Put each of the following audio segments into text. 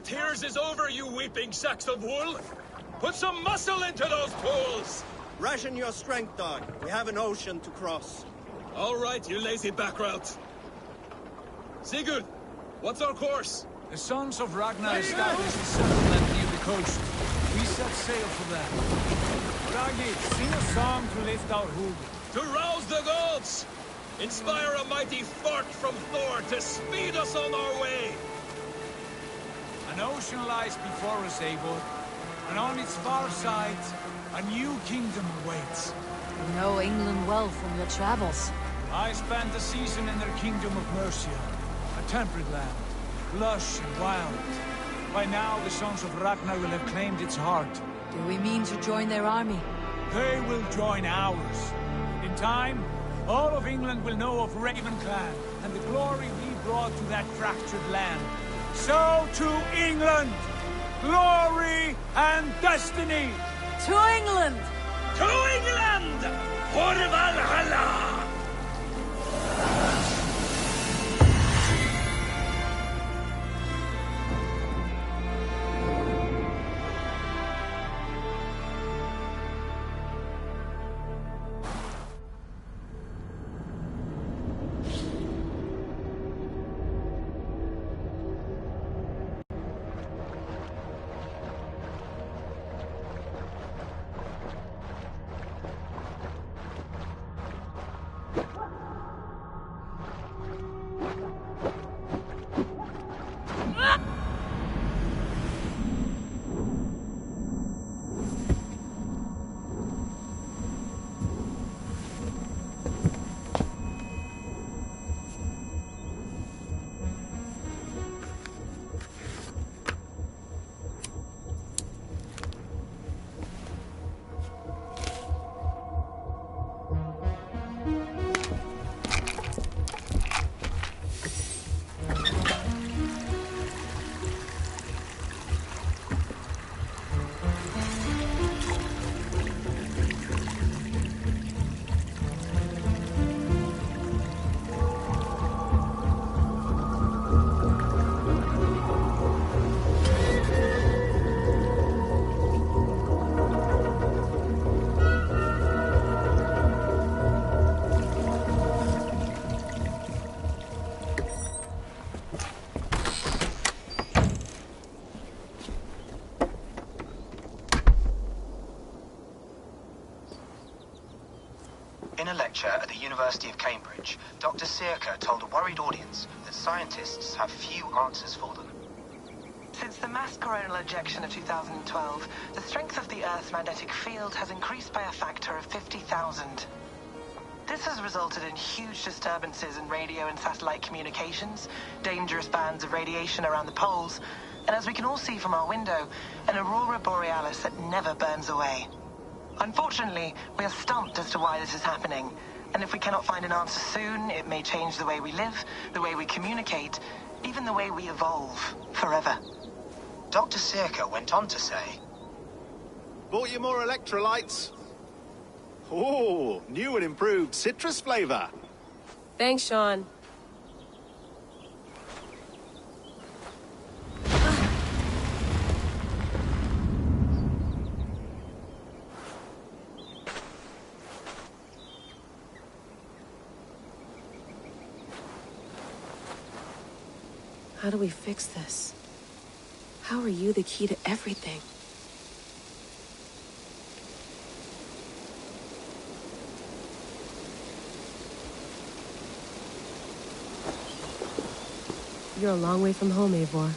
tears is over, you weeping sacks of wool! Put some muscle into those pools! Ration your strength, dog. We have an ocean to cross. All right, you lazy backrout. Sigurd, what's our course? The sons of Ragnar established a settlement near the coast. We set sail for them. Raggi, sing a song to lift our hood. To rouse the gods! Inspire a mighty fart from Thor to speed us on our way! An ocean lies before us, Eivor, and on its far side, a new kingdom awaits. You know England well from your travels. I spent a season in their kingdom of Mercia, a temperate land, lush and wild. By now, the sons of Ragnar will have claimed its heart. Do we mean to join their army? They will join ours. In time, all of England will know of Raven Clan and the glory we brought to that fractured land. So to England! Glory and destiny! To England! To England! For Valhalla! In a lecture at the University of Cambridge, Dr. Sirka told a worried audience that scientists have few answers for them. Since the mass coronal ejection of 2012, the strength of the Earth's magnetic field has increased by a factor of 50,000. This has resulted in huge disturbances in radio and satellite communications, dangerous bands of radiation around the poles, and as we can all see from our window, an aurora borealis that never burns away. Unfortunately, we are stumped as to why this is happening, and if we cannot find an answer soon, it may change the way we live, the way we communicate, even the way we evolve, forever. Dr. Sirka went on to say, Bought you more electrolytes? Oh, new and improved citrus flavor. Thanks, Sean. How do we fix this? How are you the key to everything? You're a long way from home, Eivor.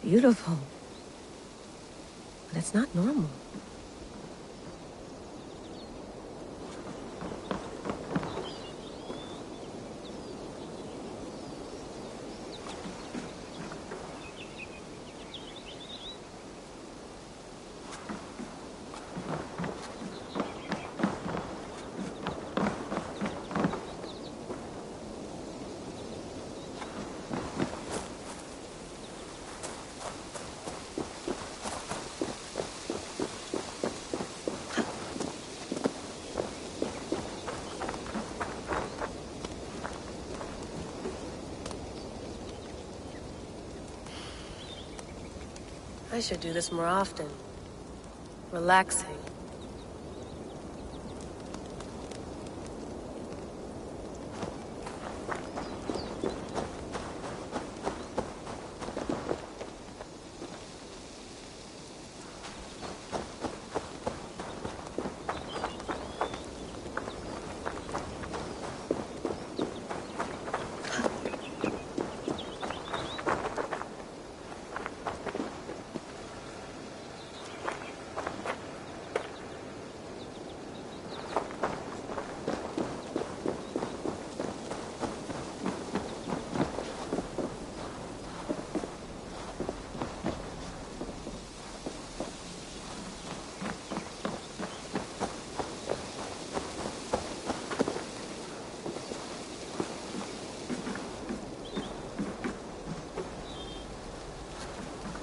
beautiful. But it's not normal. I should do this more often. Relaxing.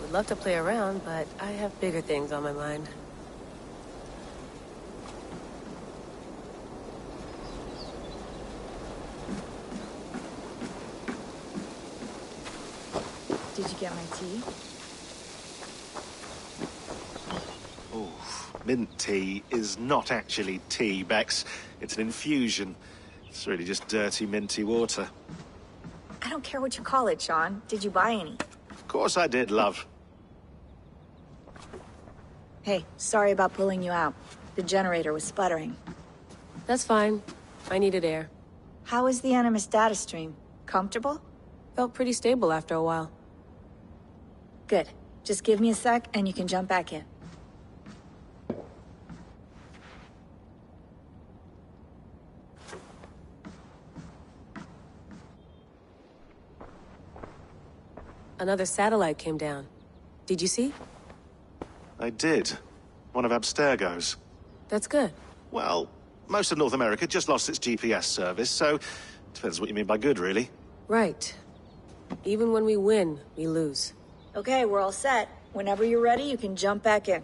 Would love to play around, but I have bigger things on my mind. Did you get my tea? Oh, mint tea is not actually tea, Bex. It's an infusion. It's really just dirty, minty water. I don't care what you call it, Sean. Did you buy any? Of course I did, love. Hey, sorry about pulling you out. The generator was sputtering. That's fine. I needed air. How is the Animus data stream? Comfortable? Felt pretty stable after a while. Good. Just give me a sec and you can jump back in. Another satellite came down. Did you see? I did. One of Abstergo's. That's good. Well, most of North America just lost its GPS service, so depends what you mean by good, really. Right. Even when we win, we lose. Okay, we're all set. Whenever you're ready, you can jump back in.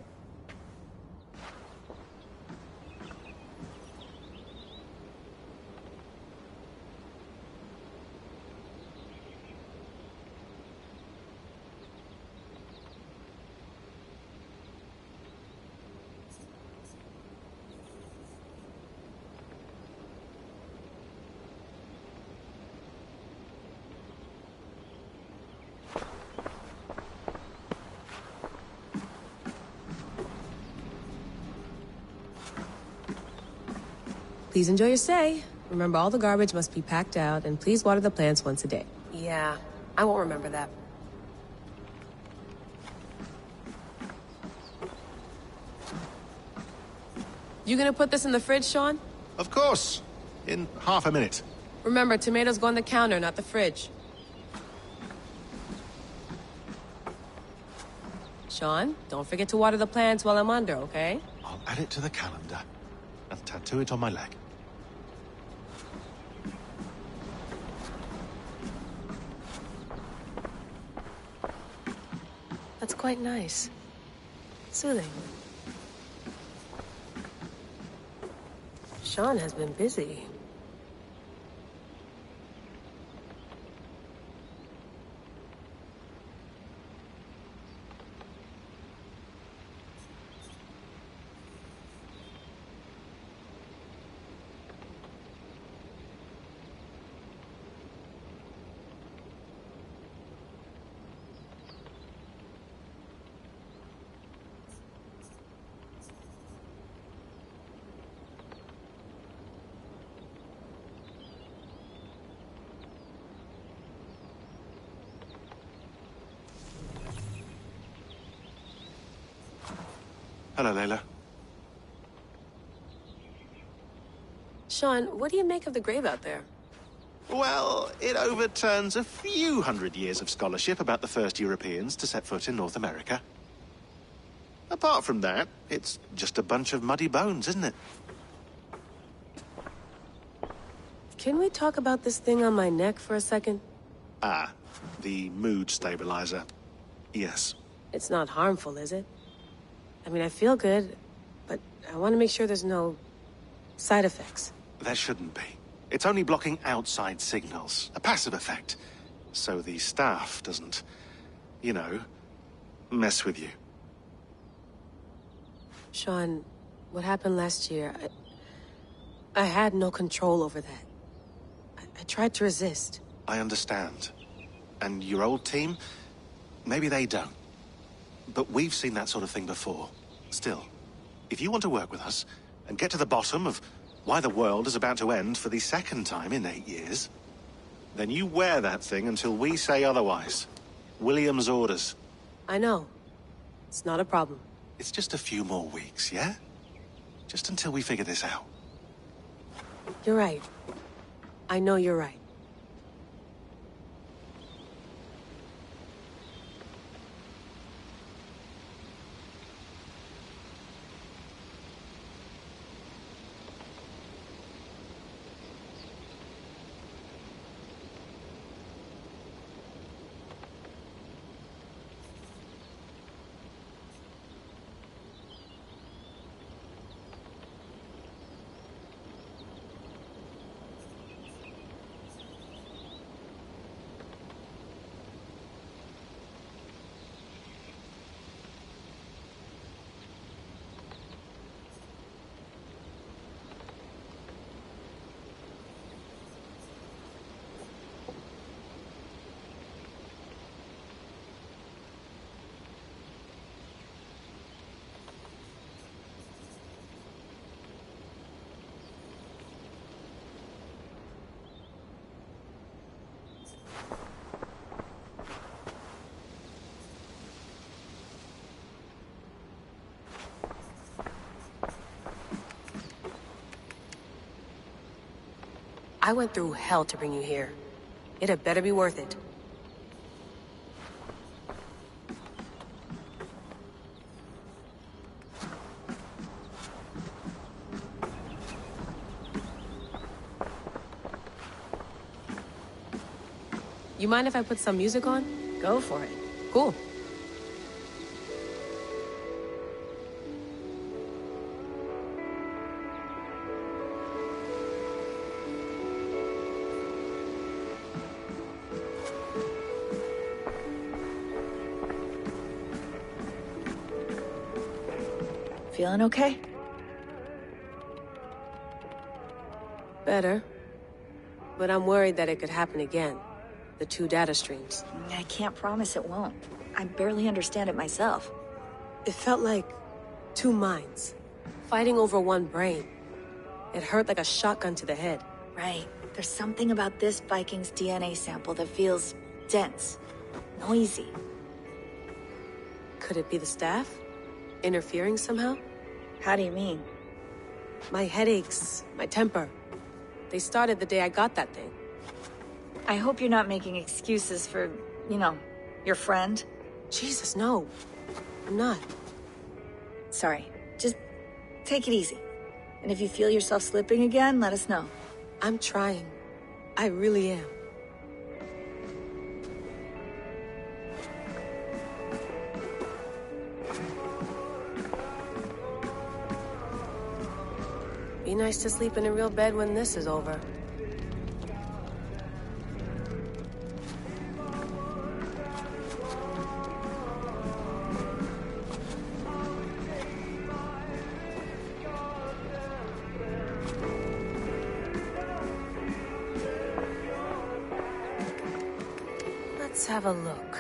Please enjoy your stay. Remember, all the garbage must be packed out, and please water the plants once a day. Yeah, I won't remember that. You gonna put this in the fridge, Sean? Of course. In half a minute. Remember, tomatoes go on the counter, not the fridge. Sean, don't forget to water the plants while I'm under, okay? I'll add it to the calendar and tattoo it on my leg. That's quite nice. Soothing. Sean has been busy. Hello, Layla. Sean, what do you make of the grave out there? Well, it overturns a few hundred years of scholarship about the first Europeans to set foot in North America. Apart from that, it's just a bunch of muddy bones, isn't it? Can we talk about this thing on my neck for a second? Ah, the mood stabilizer. Yes. It's not harmful, is it? I mean, I feel good, but I want to make sure there's no side effects. There shouldn't be. It's only blocking outside signals, a passive effect. So the staff doesn't, you know, mess with you. Sean, what happened last year, I had no control over that. I tried to resist. I understand. And your old team, maybe they don't. But we've seen that sort of thing before. Still, if you want to work with us and get to the bottom of why the world is about to end for the second time in 8 years, then you wear that thing until we say otherwise. William's orders. I know. It's not a problem. It's just a few more weeks, yeah? Just until we figure this out. You're right. I know you're right. I went through hell to bring you here. It had better be worth it. You mind if I put some music on? Go for it. Cool. Feeling okay? Better. But I'm worried that it could happen again. The two data streams. I can't promise it won't. I barely understand it myself. It felt like two minds, fighting over one brain. It hurt like a shotgun to the head. Right. There's something about this Viking's DNA sample that feels dense, noisy. Could it be the staff? Interfering somehow? How do you mean? My headaches, my temper. They started the day I got that thing. I hope you're not making excuses for, you know, your friend. Jesus, no. I'm not. Sorry. Just take it easy. And if you feel yourself slipping again, let us know. I'm trying. I really am. Be nice to sleep in a real bed when this is over. Let's have a look.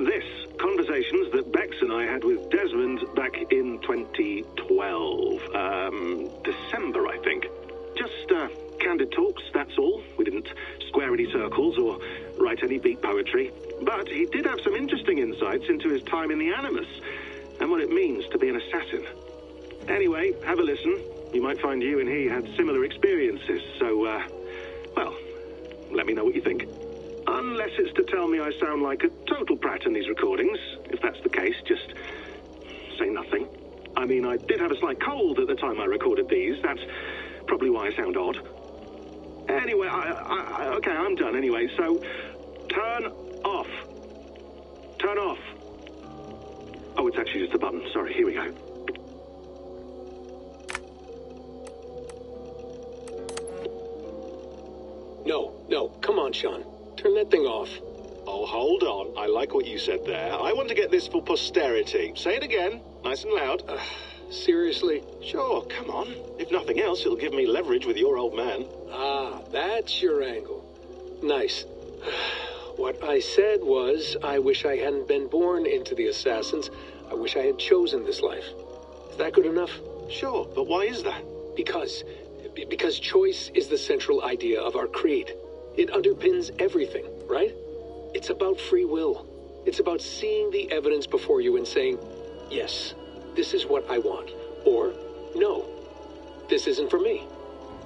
this. Conversations that Bex and I had with Desmond back in 2012. December, I think. Just, candid talks, that's all. We didn't square any circles or write any beat poetry. But he did have some interesting insights into his time in the Animus and what it means to be an assassin. Anyway, have a listen. You might find you and he had similar experiences, so, well, let me know what you think. Unless it's to tell me I sound like a total prat in these recordings. If that's the case, just say nothing. I mean, I did have a slight cold at the time I recorded these. That's probably why I sound odd. Anyway, okay, I'm done anyway, so turn off. Turn off. Oh, it's actually just a button. Sorry, here we go. No, come on, Sean. Turn that thing off. Oh, hold on. I like what you said there. I want to get this for posterity. Say it again, nice and loud. Seriously? Sure, come on. If nothing else, it'll give me leverage with your old man. Ah, that's your angle. Nice. What I said was, I wish I hadn't been born into the Assassins. I wish I had chosen this life. Is that good enough? Sure, but why is that? Because choice is the central idea of our creed. It underpins everything, right? It's about free will. It's about seeing the evidence before you and saying, yes, this is what I want. Or, no, this isn't for me.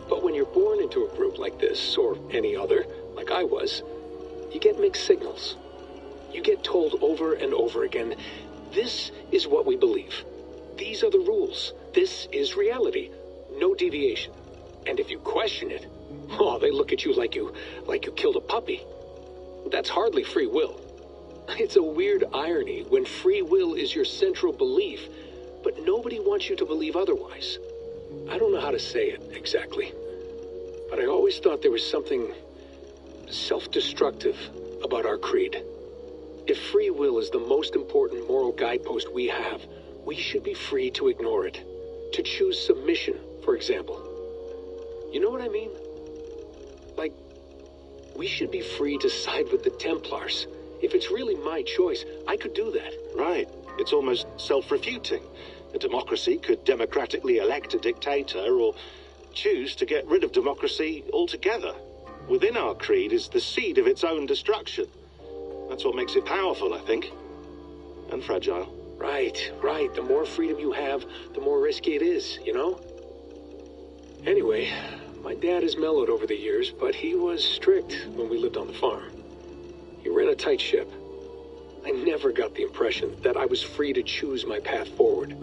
But when you're born into a group like this, or any other, like I was, you get mixed signals. You get told over and over again, this is what we believe. These are the rules. This is reality. No deviation. And if you question it, oh, they look at you like you killed a puppy. That's hardly free will. It's a weird irony when free will is your central belief, but nobody wants you to believe otherwise. I don't know how to say it exactly, but I always thought there was something self-destructive about our creed. If free will is the most important moral guidepost we have, we should be free to ignore it. To choose submission, for example. You know what I mean? Like, we should be free to side with the Templars. If it's really my choice, I could do that. Right. It's almost self-refuting. A democracy could democratically elect a dictator or choose to get rid of democracy altogether. Within our creed is the seed of its own destruction. That's what makes it powerful, I think. And fragile. Right. The more freedom you have, the more risky it is, you know? Anyway, my dad has mellowed over the years, but he was strict when we lived on the farm. He ran a tight ship. I never got the impression that I was free to choose my path forward.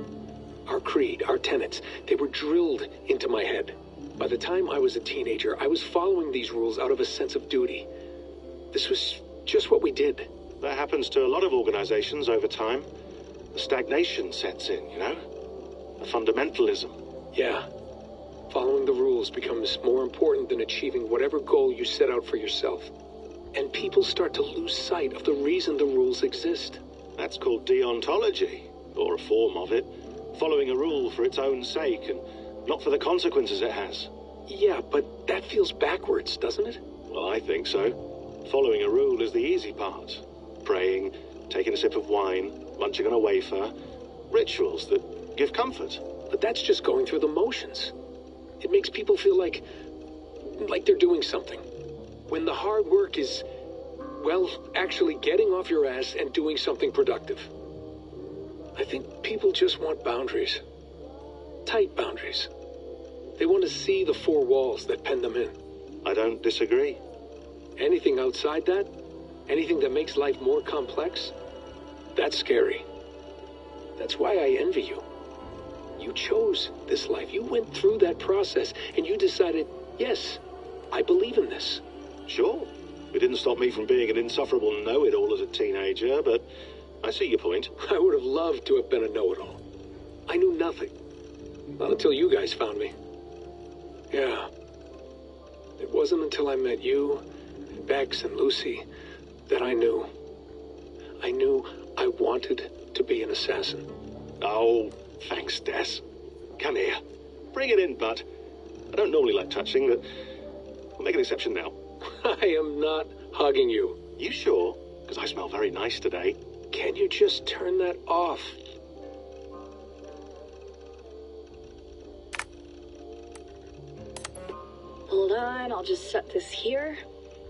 Our creed, our tenets, they were drilled into my head. By the time I was a teenager, I was following these rules out of a sense of duty. This was just what we did. That happens to a lot of organizations over time. The stagnation sets in, you know? The fundamentalism. Yeah. Following the rules becomes more important than achieving whatever goal you set out for yourself. And people start to lose sight of the reason the rules exist. That's called deontology, or a form of it. Following a rule for its own sake, and not for the consequences it has. Yeah, but that feels backwards, doesn't it? Well, I think so. Following a rule is the easy part. Praying, taking a sip of wine, munching on a wafer. Rituals that give comfort. But that's just going through the motions. It makes people feel like they're doing something. When the hard work is, well, actually getting off your ass and doing something productive. I think people just want boundaries. Tight boundaries. They want to see the four walls that pen them in. I don't disagree. Anything outside that, anything that makes life more complex, that's scary. That's why I envy you. You chose this life. You went through that process, and you decided, yes, I believe in this. Sure. It didn't stop me from being an insufferable know-it-all as a teenager, but I see your point. I would have loved to have been a know-it-all. I knew nothing. Not until you guys found me. Yeah. It wasn't until I met you, and Bex and Lucy, that I knew. I knew I wanted to be an assassin. Oh, thanks, Des. Come here. Bring it in, bud. I don't normally like touching, but I'll make an exception now. I am not hugging you. You sure? Because I smell very nice today. Can you just turn that off? Hold on, I'll just set this here.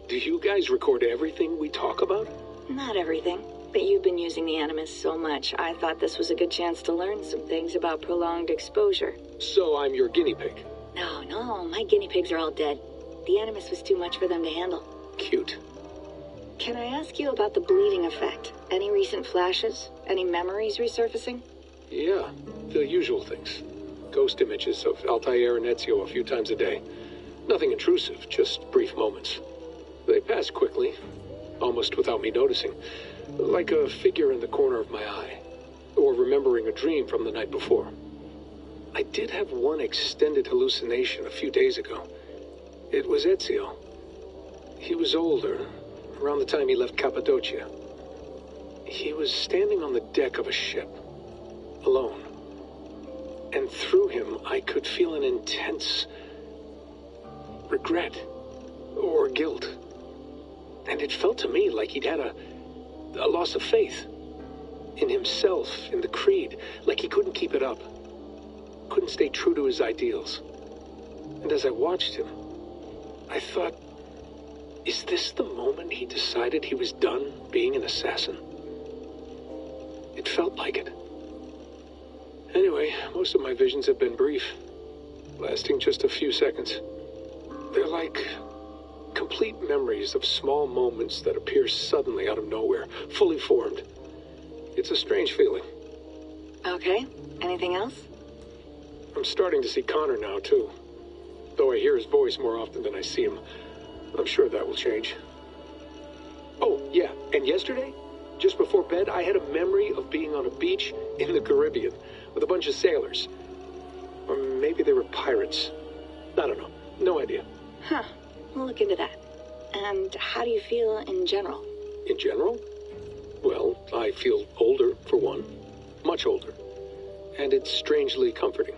Do you guys record everything we talk about? Not everything, but you've been using the Animus so much, I thought this was a good chance to learn some things about prolonged exposure. So I'm your guinea pig? No, my guinea pigs are all dead. The Animus was too much for them to handle. Cute. Can I ask you about the bleeding effect? Any recent flashes? Any memories resurfacing? Yeah, the usual things. Ghost images of Altair and Ezio a few times a day. Nothing intrusive, just brief moments. They pass quickly, almost without me noticing. Like a figure in the corner of my eye. Or remembering a dream from the night before. I did have one extended hallucination a few days ago. It was Ezio. He was older, around the time he left Cappadocia. He was standing on the deck of a ship, alone. And through him, I could feel an intense regret or guilt. And it felt to me like he'd had a loss of faith in himself, in the creed, like he couldn't keep it up, couldn't stay true to his ideals. And as I watched him, I thought, is this the moment he decided he was done being an assassin? It felt like it. Anyway, most of my visions have been brief, lasting just a few seconds. They're like complete memories of small moments that appear suddenly out of nowhere, fully formed. It's a strange feeling. Okay, anything else? I'm starting to see Connor now, too. Though I hear his voice more often than I see him. I'm sure that will change. Oh, yeah, and yesterday, just before bed, I had a memory of being on a beach in the Caribbean with a bunch of sailors. Or maybe they were pirates. I don't know. No idea. Huh. We'll look into that. And how do you feel in general? In general? Well, I feel older, for one. Much older. And it's strangely comforting.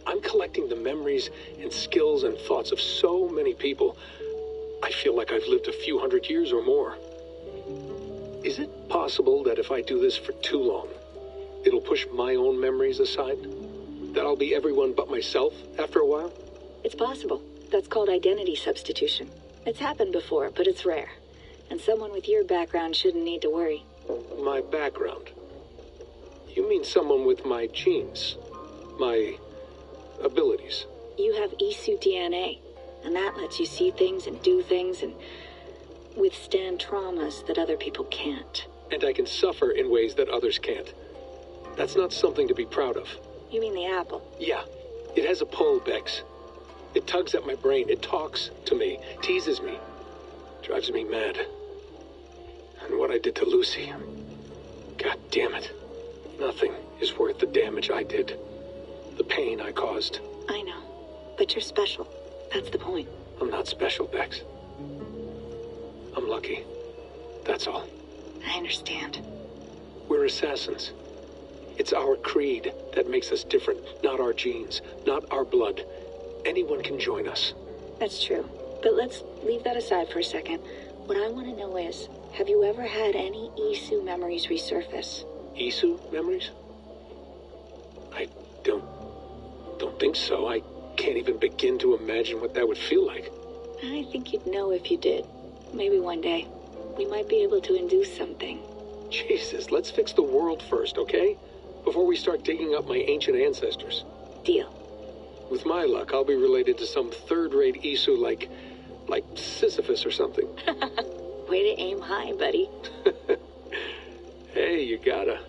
I'm collecting the memories and skills and thoughts of so many people. I feel like I've lived a few hundred years or more. Is it possible that if I do this for too long, it'll push my own memories aside? That I'll be everyone but myself after a while? It's possible. That's called identity substitution. It's happened before, but it's rare. And someone with your background shouldn't need to worry. My background? You mean someone with my genes? My abilities? You have Isu DNA, and that lets you see things and do things and withstand traumas that other people can't. And I can suffer in ways that others can't. That's not something to be proud of. You mean the apple? Yeah. It has a pull, Bex. It tugs at my brain. It talks to me, teases me, drives me mad. And what I did to Lucy, God damn it. Nothing is worth the damage I did. The pain I caused. I know, but you're special. That's the point. I'm not special, Bex. I'm lucky. That's all. I understand. We're assassins. It's our creed that makes us different, not our genes, not our blood. Anyone can join us. That's true. But let's leave that aside for a second. What I want to know is, have you ever had any Isu memories resurface? Isu memories? I don't think so. I can't even begin to imagine what that would feel like. I think you'd know if you did. Maybe one day. We might be able to induce something. Jesus, let's fix the world first, okay? Before we start digging up my ancient ancestors. Deal. With my luck, I'll be related to some third-rate Isu like Sisyphus or something. Way to aim high, buddy. Hey, you gotta.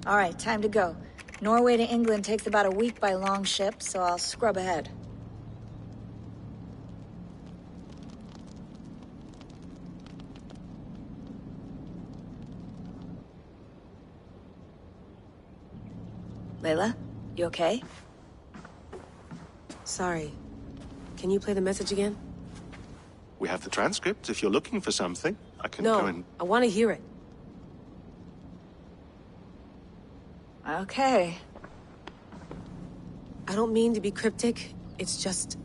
All right, time to go. Norway to England takes about a week by long ship, so I'll scrub ahead. Layla, you okay? Sorry. Can you play the message again? We have the transcript. If you're looking for something, I can No, go and... I want to hear it. Okay. I don't mean to be cryptic. It's just...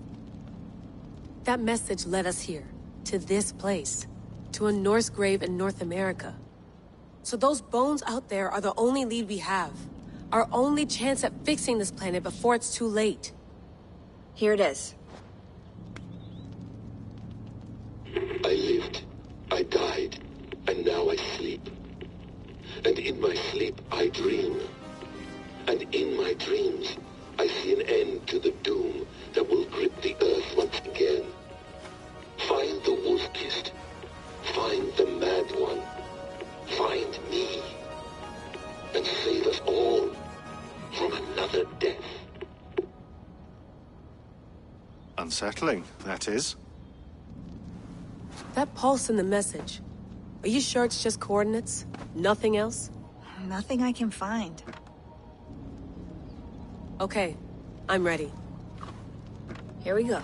that message led us here. To this place. To a Norse grave in North America. So those bones out there are the only lead we have. Our only chance at fixing this planet before it's too late. Here it is. I lived, I died, and now I sleep. And in my sleep I dream. And in my dreams, I see an end to the doom that will grip the earth once again. Find the wolf-kissed. Find the mad one. Find me. And save us all from another death. Unsettling, that is. That pulse in the message. Are you sure it's just coordinates? Nothing else? Nothing I can find. Okay, I'm ready. Here we go.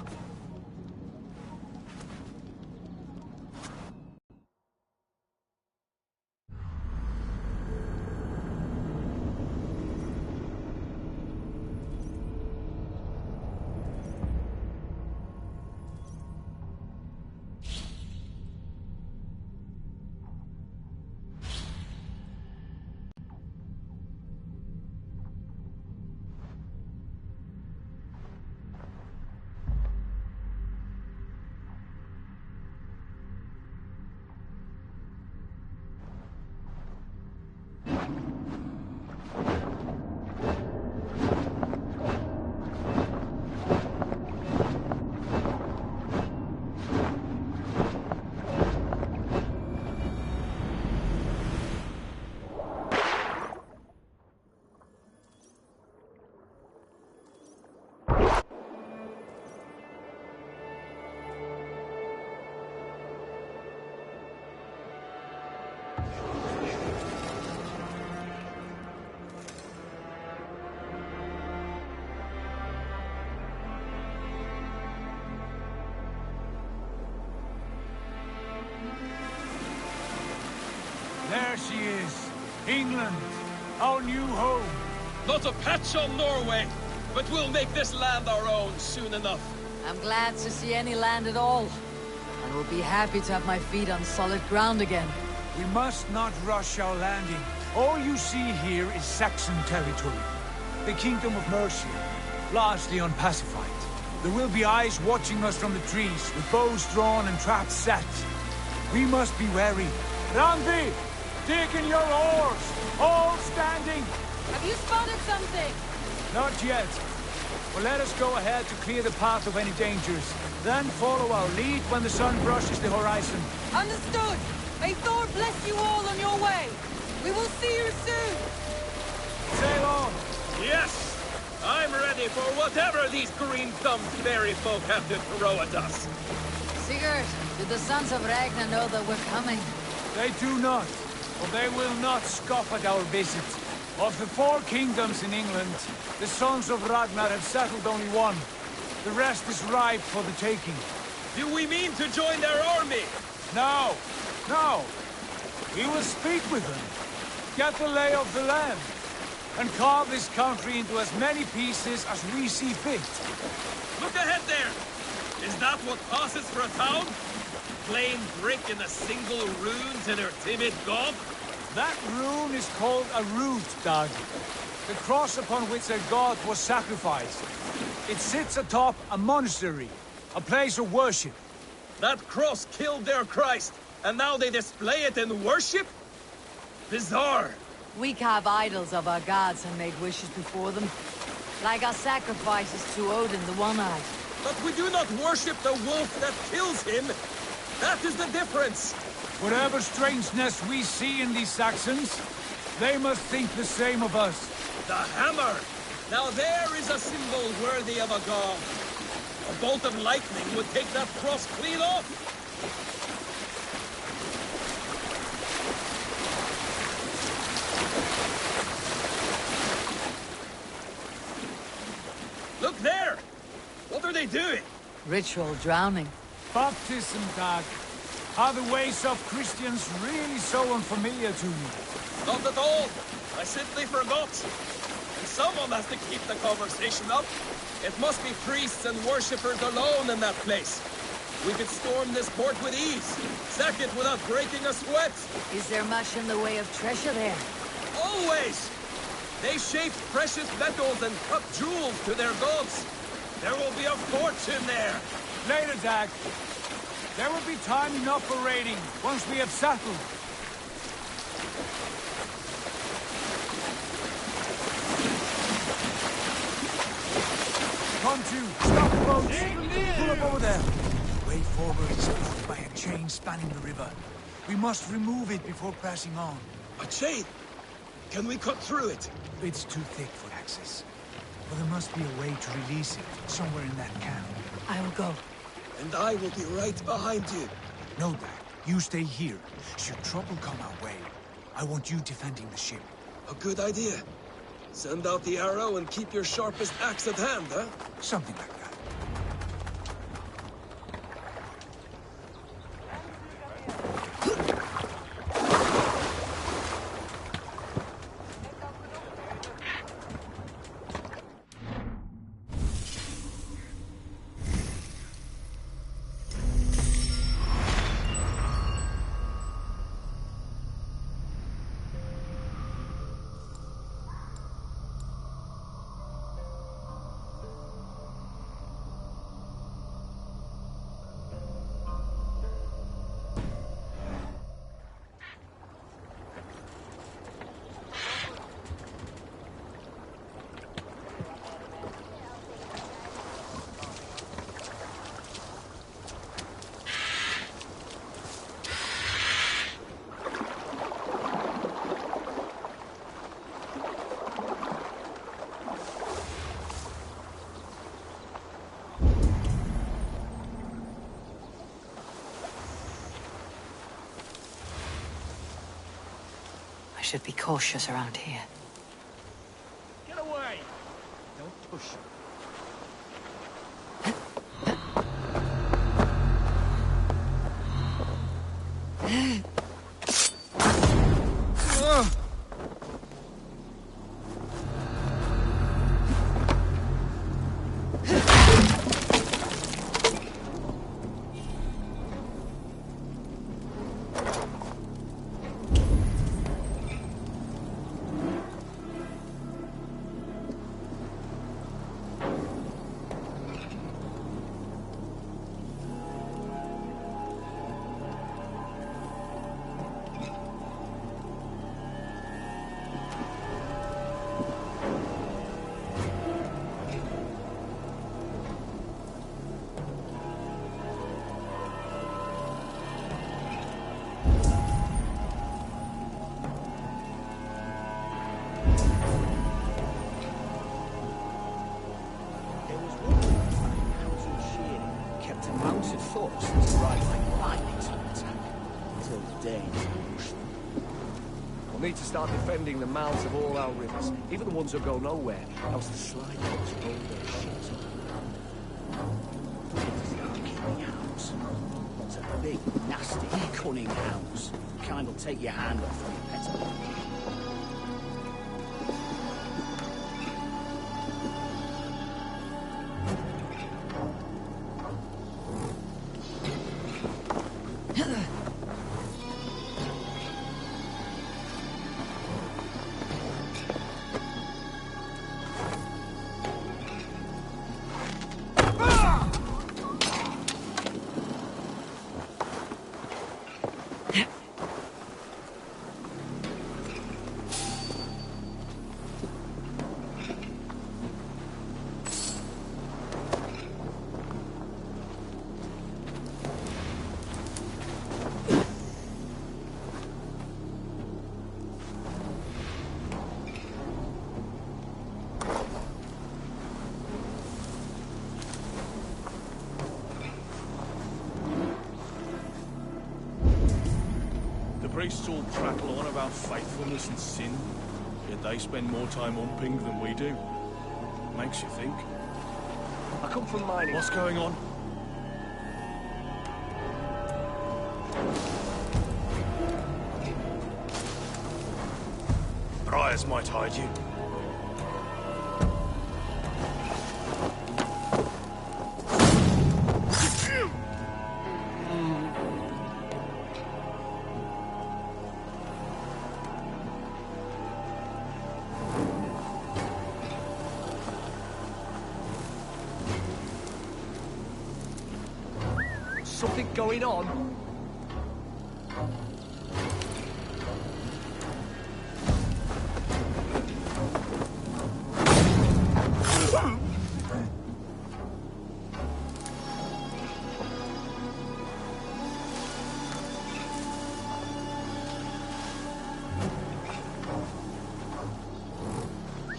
There she is. England, our new home. Not a patch on Norway, but we'll make this land our own soon enough. I'm glad to see any land at all. I will be happy to have my feet on solid ground again. We must not rush our landing. All you see here is Saxon territory. The Kingdom of Mercia, largely unpacified. There will be eyes watching us from the trees, with bows drawn and traps set. We must be wary. Randi! Dig in your oars! All standing! Have you spotted something? Not yet. But let us go ahead to clear the path of any dangers. Then follow our lead when the sun brushes the horizon. Understood! May Thor bless you all on your way! We will see you soon! Sail on! Yes! I'm ready for whatever these green-thumbed fairy folk have to throw at us. Sigurd, do the sons of Ragnar know that we're coming? They do not, but they will not scoff at our visit. Of the 4 kingdoms in England, the sons of Ragnar have settled only one. The rest is ripe for the taking. Do we mean to join their army? No, no. We will speak with them, get the lay of the land, and carve this country into as many pieces as we see fit. Look ahead there! Is that what passes for a town? Plain brick and a single rune to their timid god? That rune is called a root, Doug. The cross upon which their god was sacrificed. It sits atop a monastery, a place of worship. That cross killed their Christ, and now they display it in worship? Bizarre. We carve idols of our gods and make wishes before them. Like our sacrifices to Odin, the One-Eyed. But we do not worship the wolf that kills him. That is the difference. Whatever strangeness we see in these Saxons, they must think the same of us. The hammer! Now there is a symbol worthy of a god. A bolt of lightning would take that cross clean off. Look there! What are they doing? Ritual drowning. Baptism, Dag. Are the ways of Christians really so unfamiliar to you? Not at all. I simply forgot. And someone has to keep the conversation up. It must be priests and worshippers alone in that place. We could storm this port with ease. Sack it without breaking a sweat. Is there much in the way of treasure there? Always! They shape precious metals and cut jewels to their gods. There will be a fortune there. Later, Dag. There will be time enough for raiding, once we have settled. Come to, stop the boats! Pull up over there. Way forward is blocked by a chain spanning the river. We must remove it before pressing on. A chain? Can we cut through it? It's too thick for access. But there must be a way to release it, somewhere in that camp. I will go. And I will be right behind you. No, Dad. You stay here. Should trouble come our way, I want you defending the ship. A good idea. Send out the arrow and keep your sharpest axe at hand, huh? Something like that. I should be cautious around here. Get away! Don't push. need to start defending the mouths of all our rivers, even the ones that go nowhere, else the slide dogs roll their shit up. Hounds. What's a big, nasty, cunning hounds? Kind will take your hand off when you pet them. Priests all prattle on about faithfulness and sin, yet they spend more time on ping than we do. Makes you think. I come from mining. What's going on? Briars might hide you. Something going on?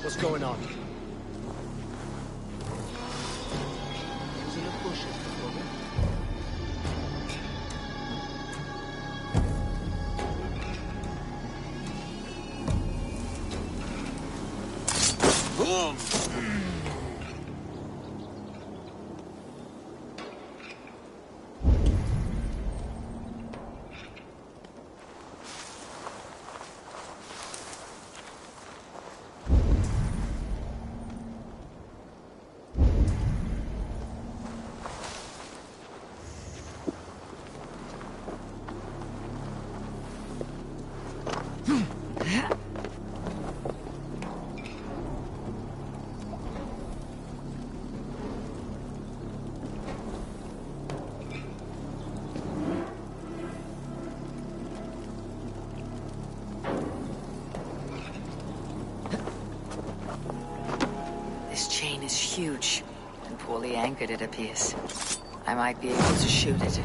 What's going on? Is it a bush? This chain is huge and poorly anchored, it appears. I might be able to shoot it.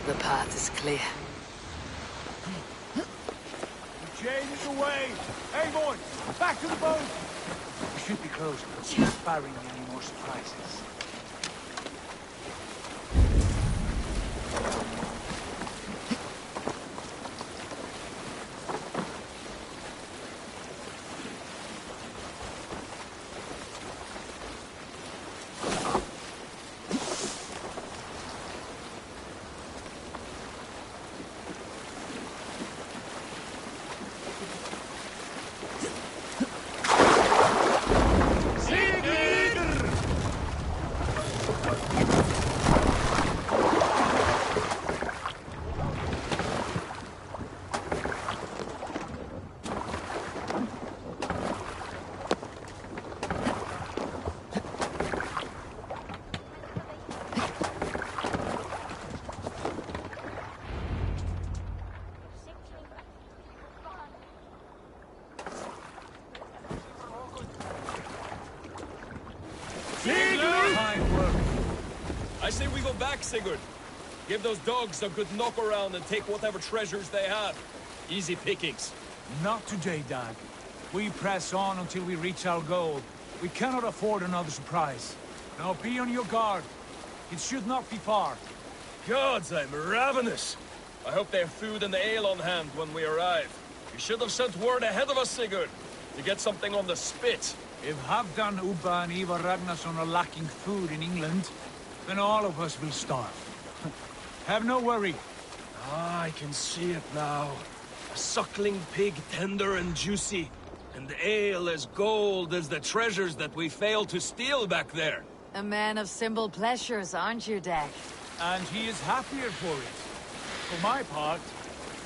The path is clear. The chain is away! Hey, boys! Back to the boat! We should be close, barring any more surprises. I say we go back, Sigurd. Give those dogs a good knock around and take whatever treasures they have. Easy pickings. Not today, Dag. We press on until we reach our goal. We cannot afford another surprise. Now be on your guard. It should not be far. Gods, I'm ravenous. I hope they have food and ale on hand when we arrive. You should have sent word ahead of us, Sigurd, to get something on the spit. If Halfdan, Ubba and Ivar Ragnarsson are lacking food in England, then all of us will starve. Have no worry. Ah, I can see it now. A suckling pig, tender and juicy. And ale as gold as the treasures that we failed to steal back there. A man of simple pleasures, aren't you, Dag? And he is happier for it. For my part,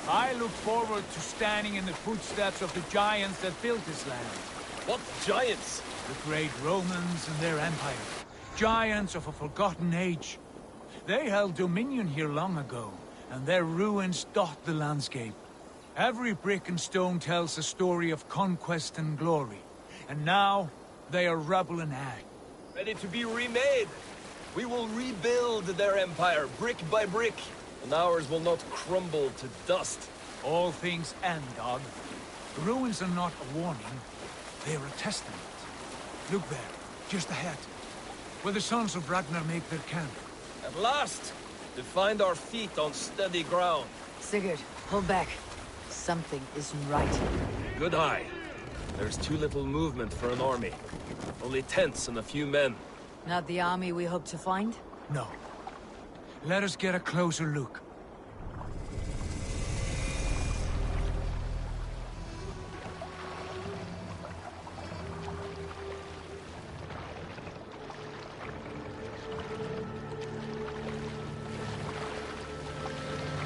I look forward to standing in the footsteps of the giants that built this land. What giants? The great Romans and their empire. Giants of a forgotten age. They held dominion here long ago, and their ruins dot the landscape. Every brick and stone tells a story of conquest and glory. And now, they are rubble and ash. Ready to be remade. We will rebuild their empire, brick by brick, and ours will not crumble to dust. All things end, Dog. The ruins are not a warning, they are a testament. Look there, just ahead, where the sons of Ragnar make their camp. At last, to find our feet on steady ground. Sigurd, hold back. Something isn't right. Good eye. There's too little movement for an army. Only tents and a few men. Not the army we hope to find? No. Let us get a closer look.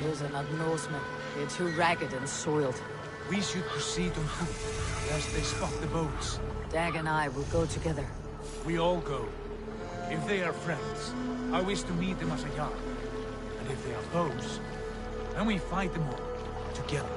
Those are not Norsemen. They're too ragged and soiled. We should proceed on foot, lest they spot the boats. Dag and I will go together. We all go. If they are friends, I wish to meet them as a yard. And if they are foes, then we fight them all, together.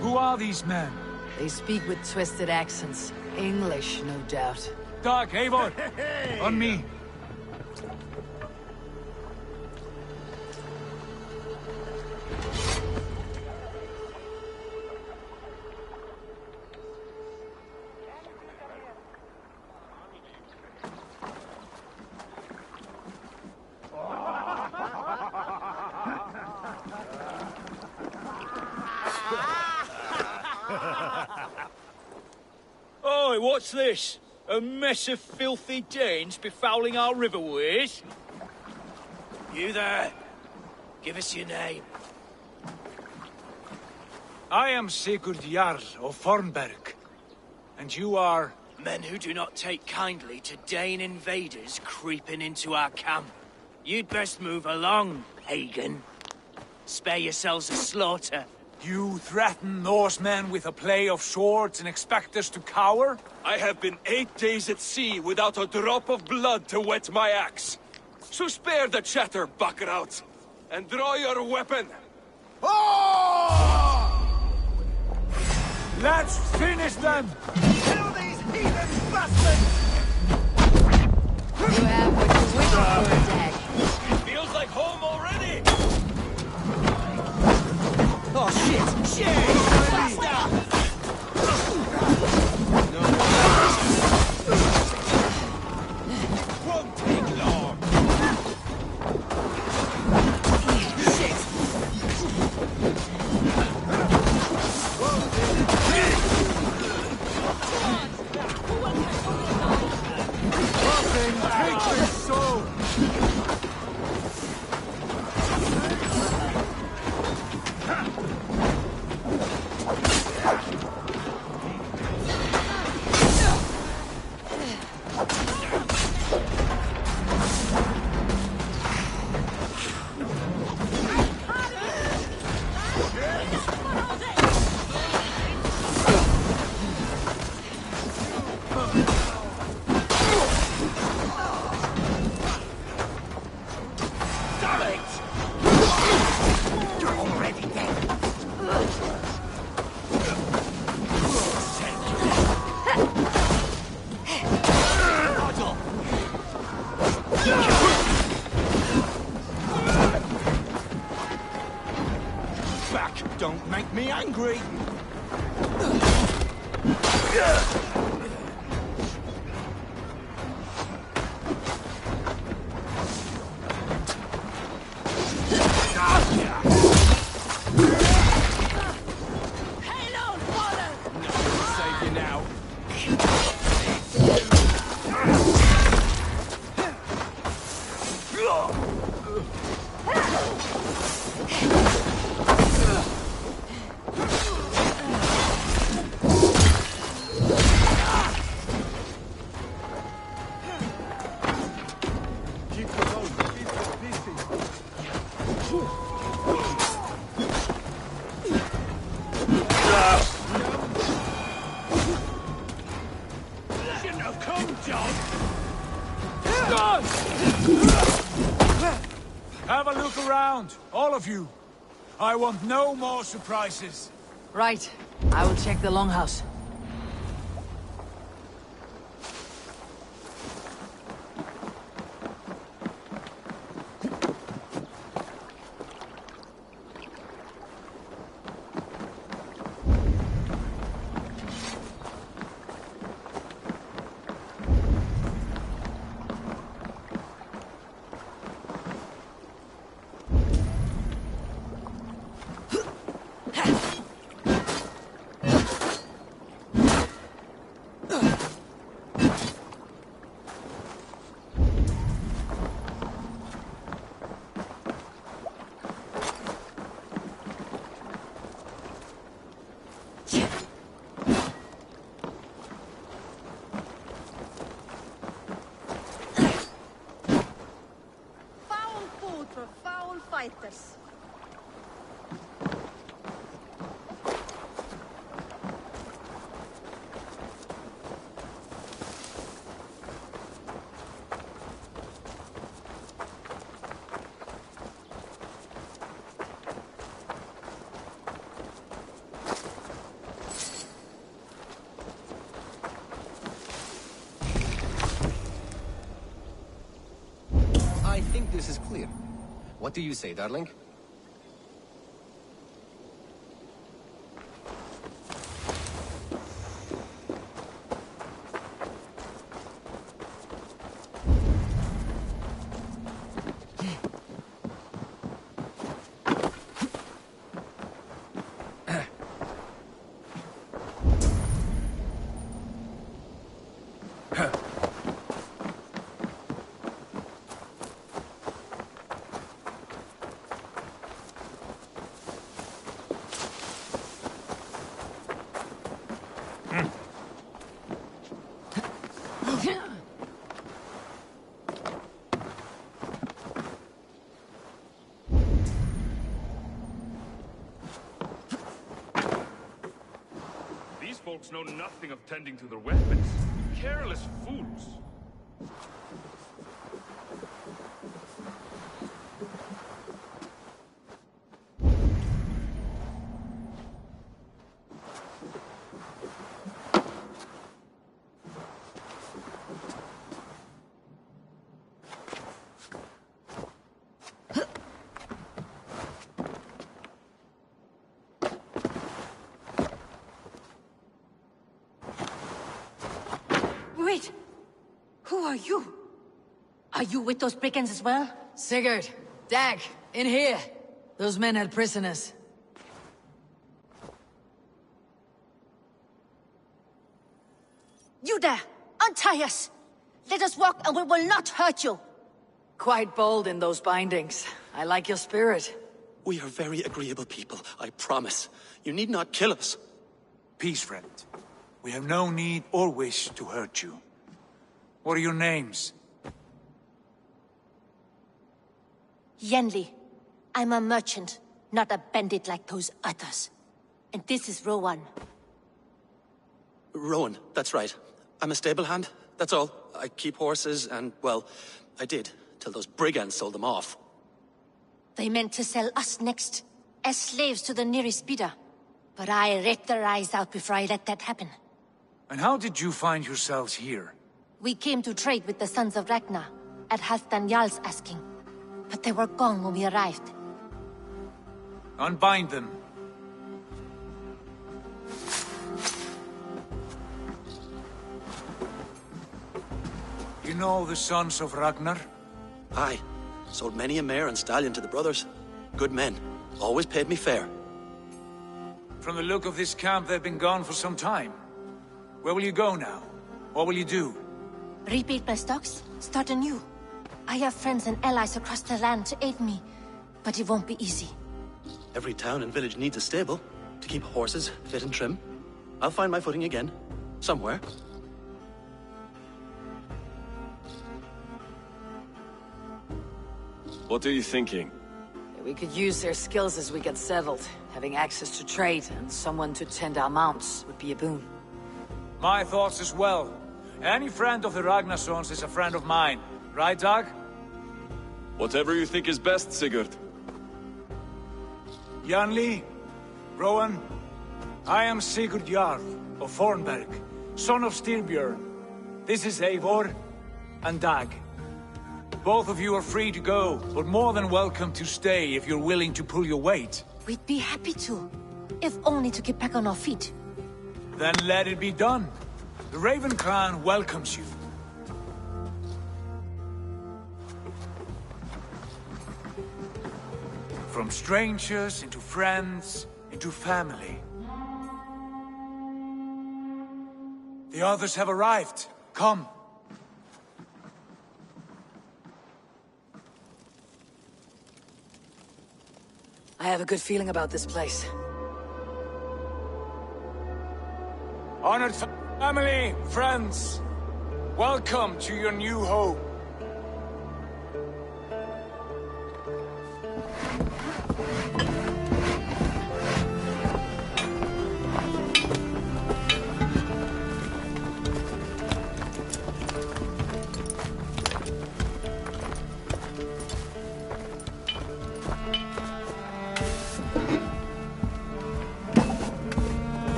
Who are these men? They speak with twisted accents. English, no doubt. Dag, Eivor! On me! Oi, what's this? A mess of filthy Danes befouling our riverways? You there. Give us your name. I am Sigurd Jarl of Fornberg. And you are... Men who do not take kindly to Dane invaders creeping into our camp. You'd best move along, pagan. Spare yourselves a slaughter. You threaten Norsemen with a play of swords and expect us to cower? I have been 8 days at sea without a drop of blood to wet my axe. So spare the chatter, buckraut, and draw your weapon. Let's finish them! Kill these heathen bastards! You have what you wish for, Dag. Feels like home already! Oh shit! Shit! Faster! Won't take long. Take this soul! Back, don't make me angry. Save you now. Shouldn't have come, John! Have a look around, all of you. I want no more surprises. Right. I will check the longhouse. Foul food for foul fighters. I think this is clear. What do you say, darling? folks know nothing of tending to their weapons. Careless fools. Wait! Who are you? Are you with those brigands as well? Sigurd, Dag, in here. Those men had prisoners. You there! Untie us! Let us walk and we will not hurt you! Quite bold in those bindings. I like your spirit. We are very agreeable people, I promise. You need not kill us. Peace, friend. We have no need or wish to hurt you. What are your names? Yenli. I'm a merchant, not a bandit like those others. And this is Rowan. Rowan, that's right. I'm a stable hand, that's all. I keep horses and, well, I did, till those brigands sold them off. They meant to sell us next, as slaves to the nearest bidder. But I ripped their eyes out before I let that happen. And how did you find yourselves here? We came to trade with the Sons of Ragnar, at Halfdan Jarl's asking. But they were gone when we arrived. Unbind them. You know the Sons of Ragnar? Aye. Sold many a mare and stallion to the brothers. Good men. Always paid me fair. From the look of this camp, they've been gone for some time. Where will you go now? What will you do? Rebuild my stocks, start anew. I have friends and allies across the land to aid me, but it won't be easy. Every town and village needs a stable, to keep horses fit and trim. I'll find my footing again. Somewhere. What are you thinking? We could use their skills as we get settled. Having access to trade and someone to tend our mounts would be a boon. My thoughts as well. Any friend of the Ragnarsons is a friend of mine. Right, Dag? Whatever you think is best, Sigurd. Janli, Rowan, I am Sigurd Jarl of Fornberg, son of Styrbjörn. This is Eivor and Dag. Both of you are free to go, but more than welcome to stay if you're willing to pull your weight. We'd be happy to, if only to get back on our feet. Then let it be done. The Raven clan welcomes you. From strangers into friends, into family. The others have arrived. Come. I have a good feeling about this place. Honored family, friends, welcome to your new home.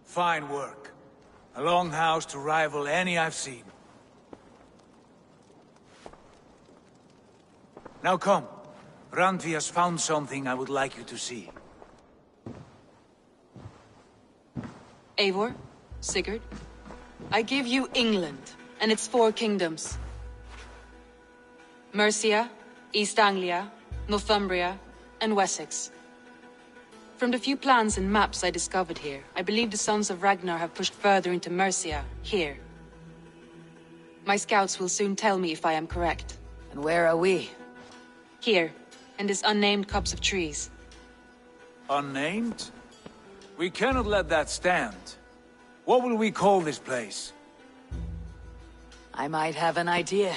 Fine work. A longhouse to rival any I've seen. Now come. Randvi has found something I would like you to see. Eivor, Sigurd, I give you England and its 4 kingdoms. Mercia, East Anglia, Northumbria, and Wessex. From the few plans and maps I discovered here, I believe the Sons of Ragnar have pushed further into Mercia, here. My scouts will soon tell me if I am correct. And where are we? Here, in this unnamed copse of trees. Unnamed? We cannot let that stand. What will we call this place? I might have an idea.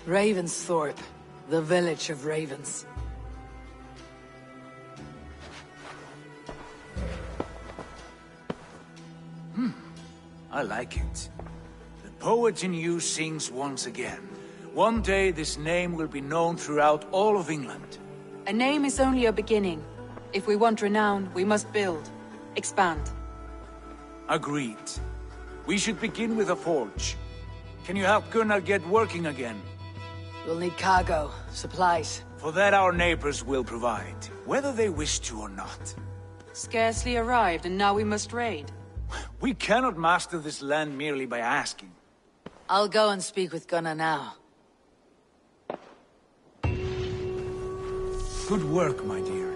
Ravensthorpe, the village of ravens. I like it. The poet in you sings once again. One day this name will be known throughout all of England. A name is only a beginning. If we want renown, we must build, expand. Agreed. We should begin with a forge. Can you help Gunnar get working again? We'll need cargo, supplies. For that our neighbors will provide, whether they wish to or not. Scarcely arrived, and now we must raid. We cannot master this land merely by asking. I'll go and speak with Gunnar now. Good work, my dear.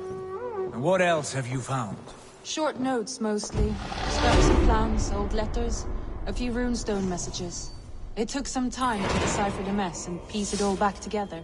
And what else have you found? Short notes, mostly. Scraps of plans, old letters, a few runestone messages. It took some time to decipher the mess and piece it all back together.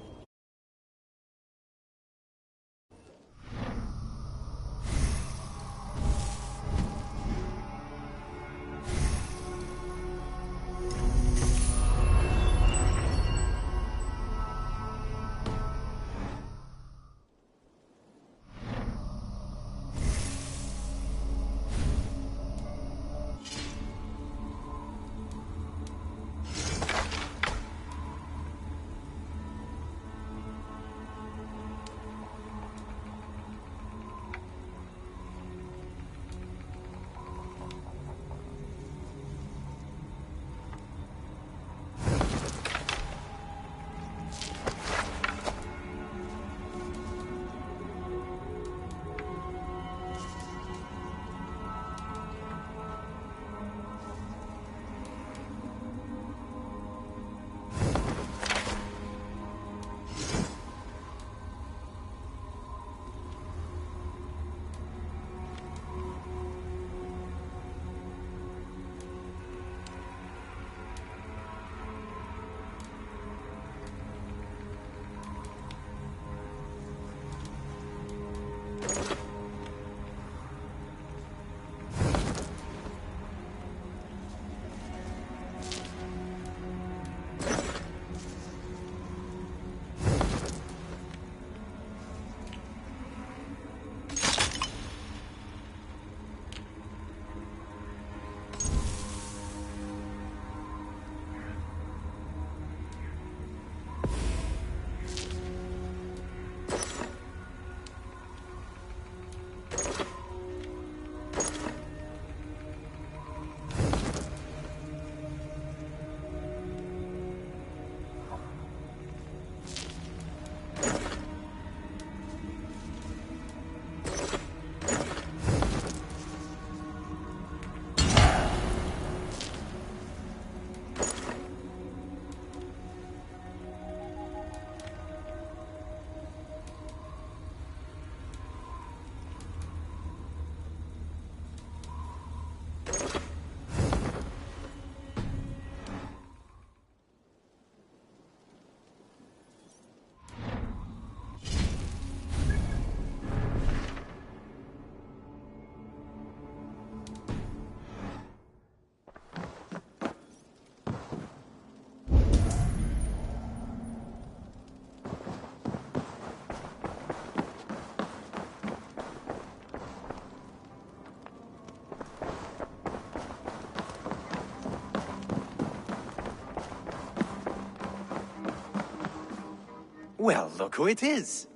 Well, look who it is.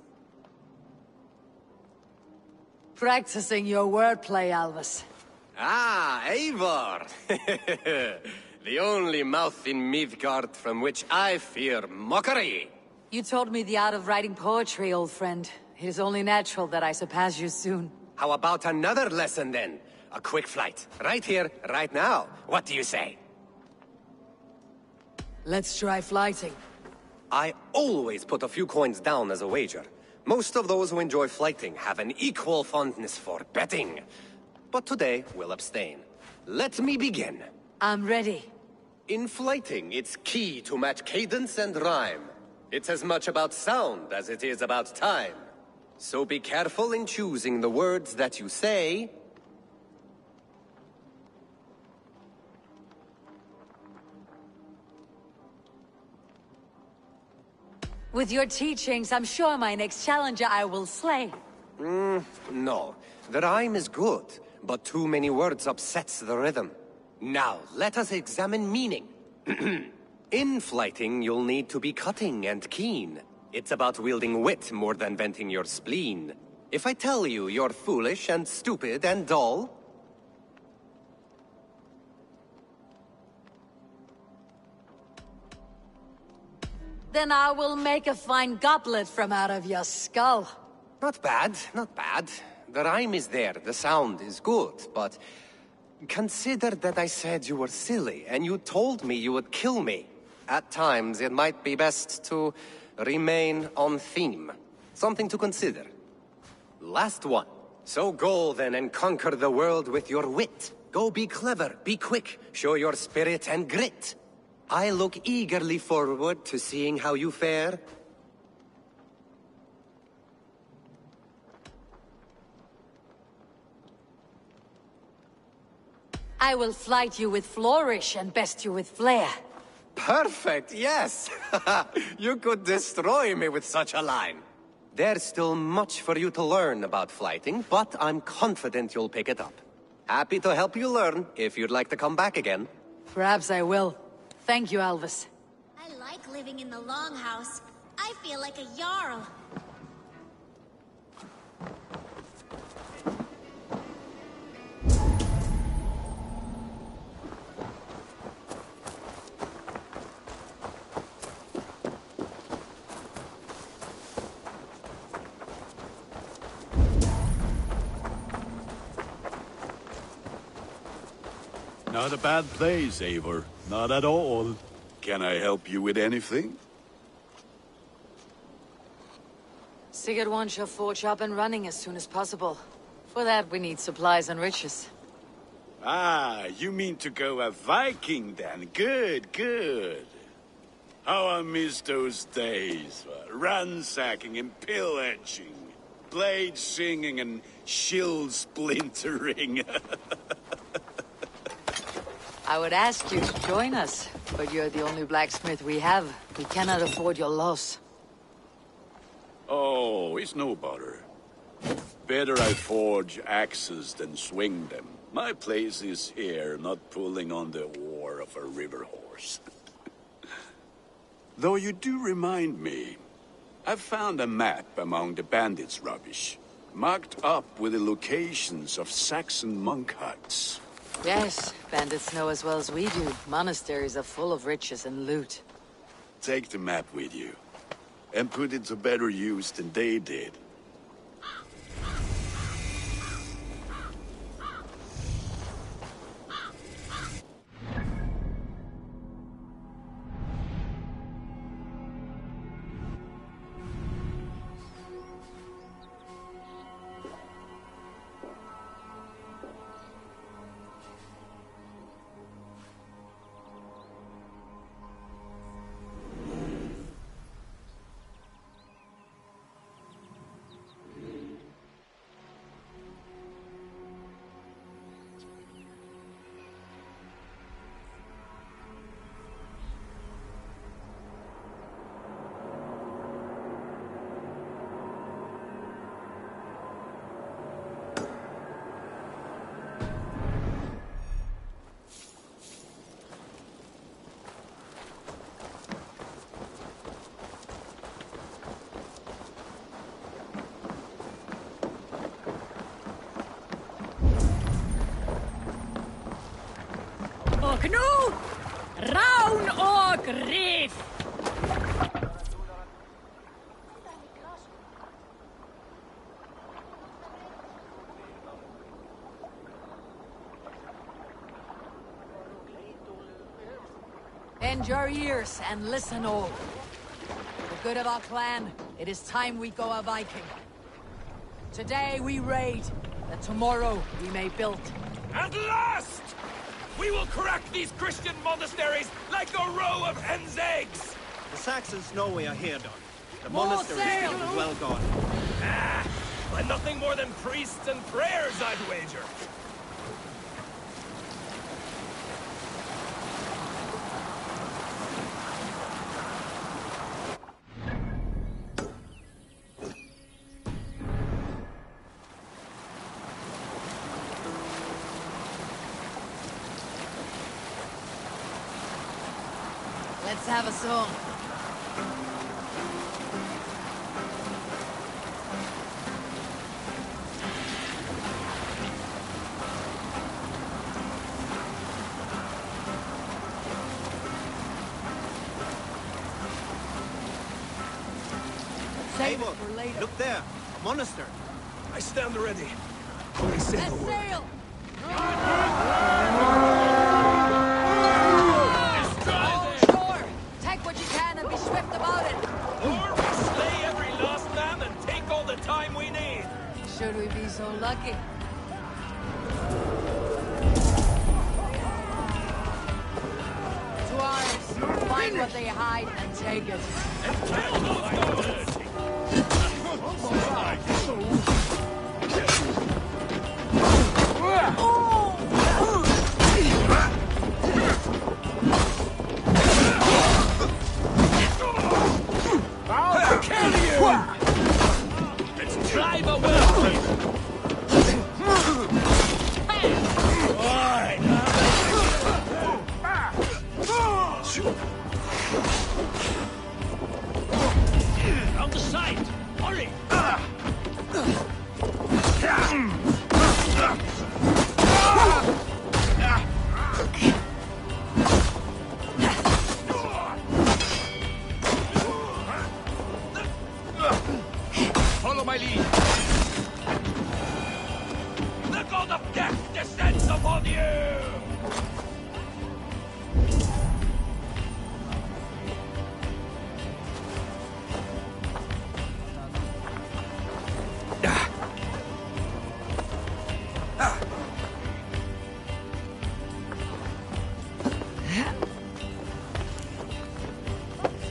Practicing your wordplay, Alvis. Ah, Eivor! The only mouth in Midgard from which I fear mockery. You told me the art of writing poetry, old friend. It is only natural that I surpass you soon. How about another lesson then? A quick flight. Right here, right now. What do you say? Let's try flighting. I always put a few coins down as a wager. Most of those who enjoy flighting have an equal fondness for betting. But today, we'll abstain. Let me begin. I'm ready. In flighting, it's key to match cadence and rhyme. It's as much about sound as it is about time. So be careful in choosing the words that you say. With your teachings, I'm sure my next challenger I will slay. No. The rhyme is good, but too many words upsets the rhythm. Now, let us examine meaning. In flighting, you'll need to be cutting and keen. It's about wielding wit more than venting your spleen. If I tell you you're foolish and stupid and dull, then I will make a fine goblet from out of your skull. not bad, not bad. The rhyme is there, the sound is good, but consider that I said you were silly, and you told me you would kill me. At times, it might be best to remain on theme. Something to consider. Last one. So go then and conquer the world with your wit. Go be clever, be quick, show your spirit and grit. I look eagerly forward to seeing how you fare. I will flight you with flourish and best you with flair. Perfect, yes! You could destroy me with such a line. There's still much for you to learn about flighting, but I'm confident you'll pick it up. Happy to help you learn, if you'd like to come back again. Perhaps I will. Thank you, Alvis. I like living in the Longhouse. I feel like a Jarl. Not a bad place, Eivor. Not at all. Can I help you with anything? Sigurd wants your forge up and running as soon as possible. For that, we need supplies and riches. Ah, you mean to go a Viking then? Good, good. How I miss those days. Ransacking and pillaging. Blade singing and shield splintering. I would ask you to join us, but you're the only blacksmith we have. We cannot afford your loss. Oh, it's no bother. Better I forge axes than swing them. My place is here, not pulling on the oar of a river horse. Though you do remind me, I've found a map among the bandits' rubbish, marked up with the locations of Saxon monk huts. Yes, bandits know as well as we do. Monasteries are full of riches and loot. Take the map with you, and put it to better use than they did. Och nu, Raun och Grif! Bend your ears and listen all. For the good of our clan, it is time we go a Viking. Today we raid, that tomorrow we may build. At last! We will crack these Christian monasteries like a row of hen's eggs! The Saxons know we are here, Don. The More monastery sail! is well gone. Ah, but nothing more than priests and prayers, I'd wager. Let's have a song. Save it for later. Look there, a monastery. I stand ready. Only say the Let's word. sail! Sure! Take what you can and be swift about it! Or we slay every last man and take all the time we need. Should we be so lucky? To arms! Find what they hide and take it. And kill those goats! I'll kill you! Let's drive a well. Alright, on the side! Hurry! Follow my lead. The god of death descends upon you!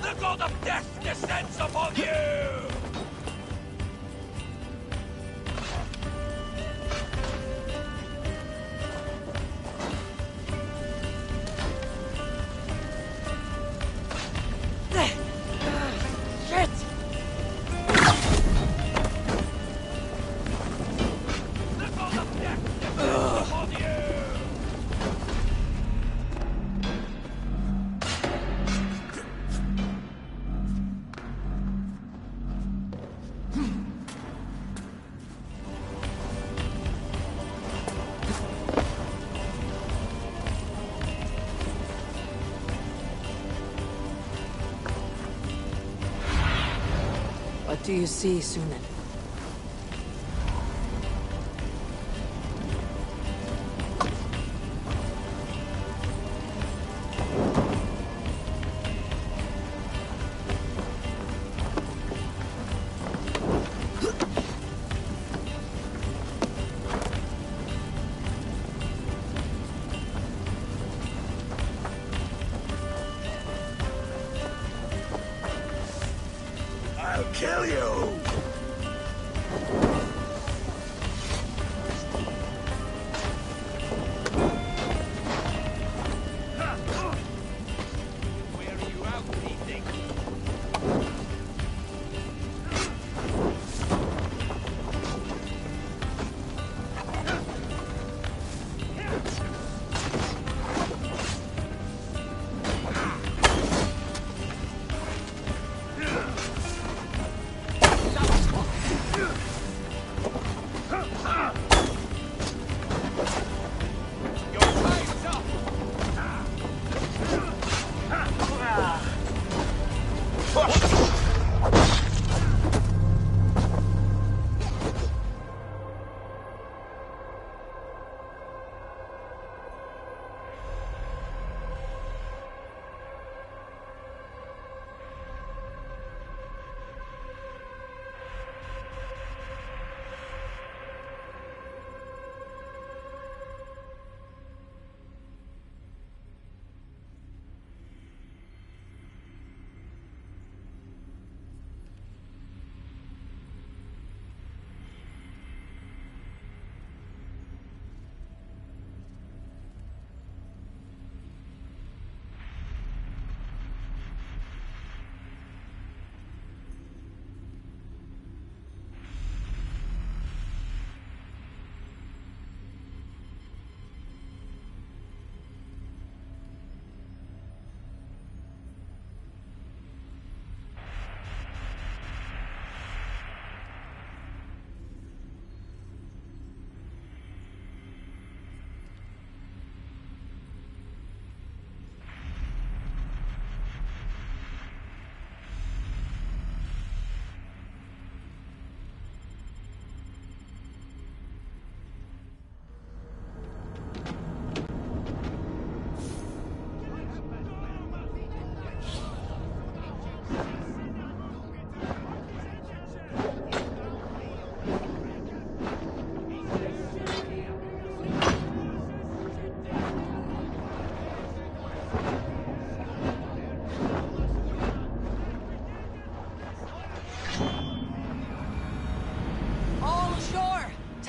The god of death descends upon you! Shit! The god of death descends upon you! What do you see, Sunan? I'll kill you!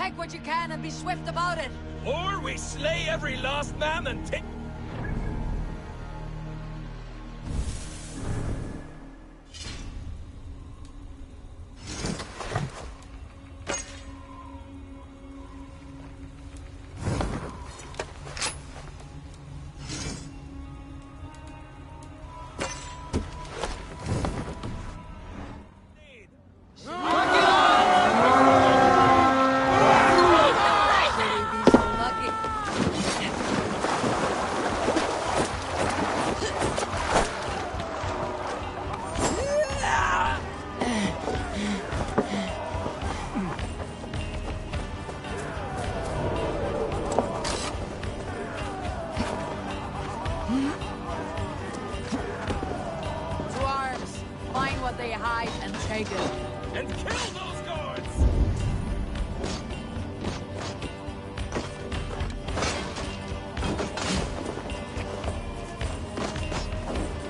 Take what you can and be swift about it. Or we slay every last man and take... To arms. Find what they hide and take it. And kill those guards!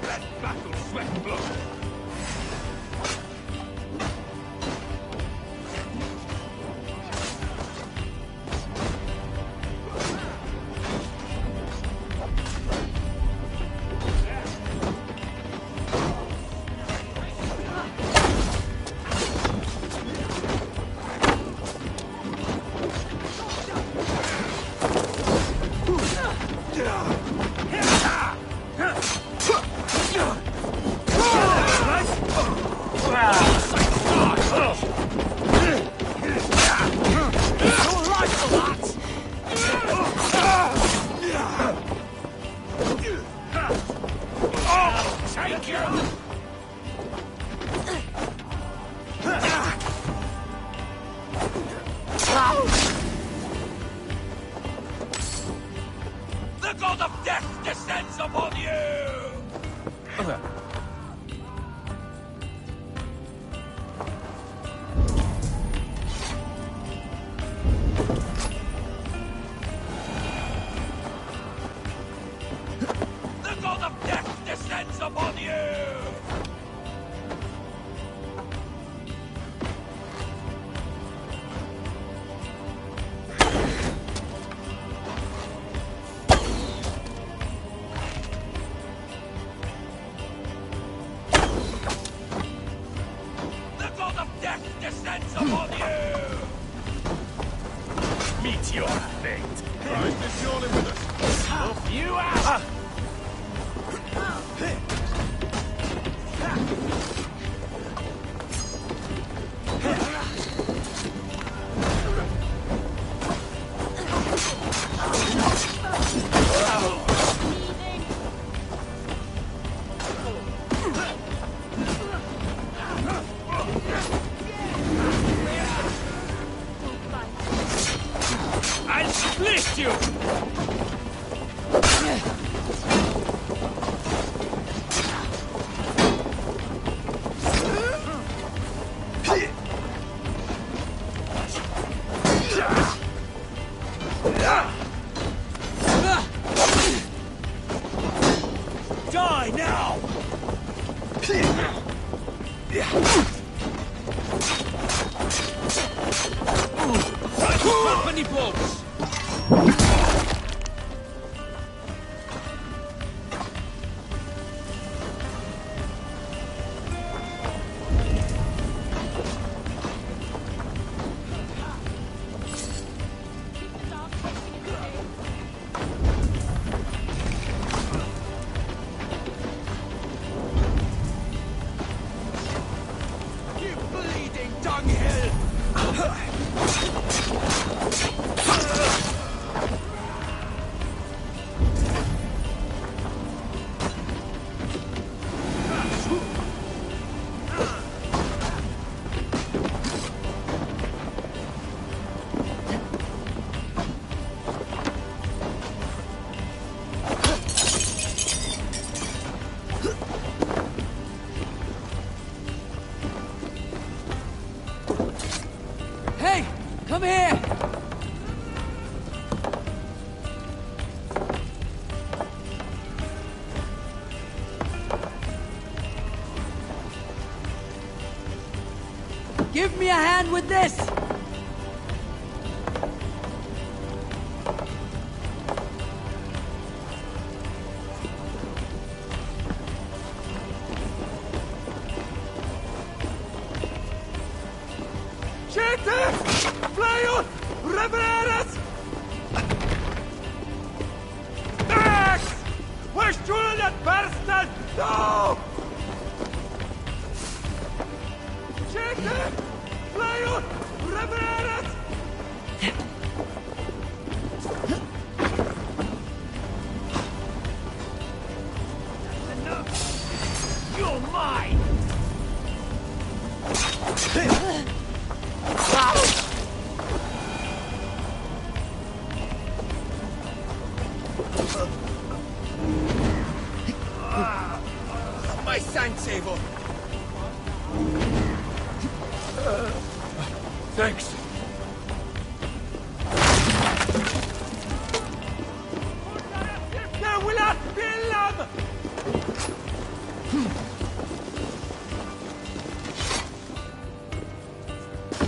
Let battle sweat blood. The god of death descends upon you! The god of death descends upon you! The god of death descends upon you! Meet your fate. Christ is surely with us. Off you out! I'll split you! Die now! Company blows! You bleeding dunghill! Hey! Come here! Give me a hand with this! Fly ut! Revereres! Max! We're shooting at Perston! No! Chicken! Fly ut! Revereres! You're mine! My Sanctsaver! Thanks. There will not be love!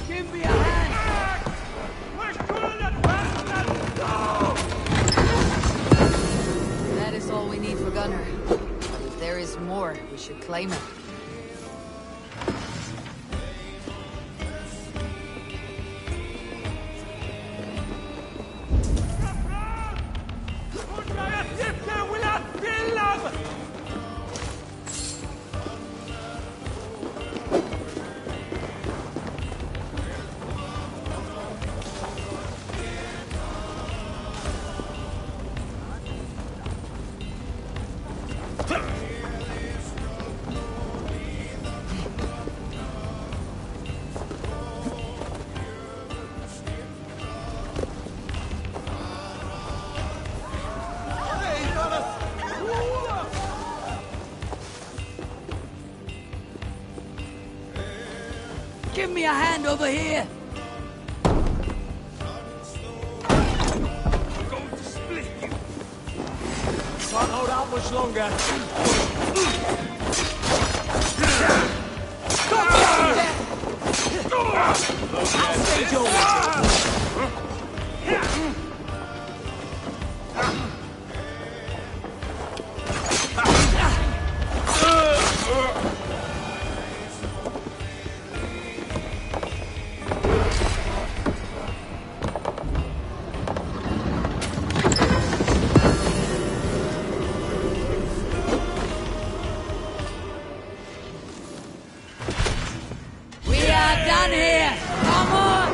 Give me a hand! We're shooting at Perston! No! That is all we need for Gunner. But if there is more, we should claim it. There will not be love! Give me a hand over here! Can't hold out much longer. I'll stage over. We are done here! Come on!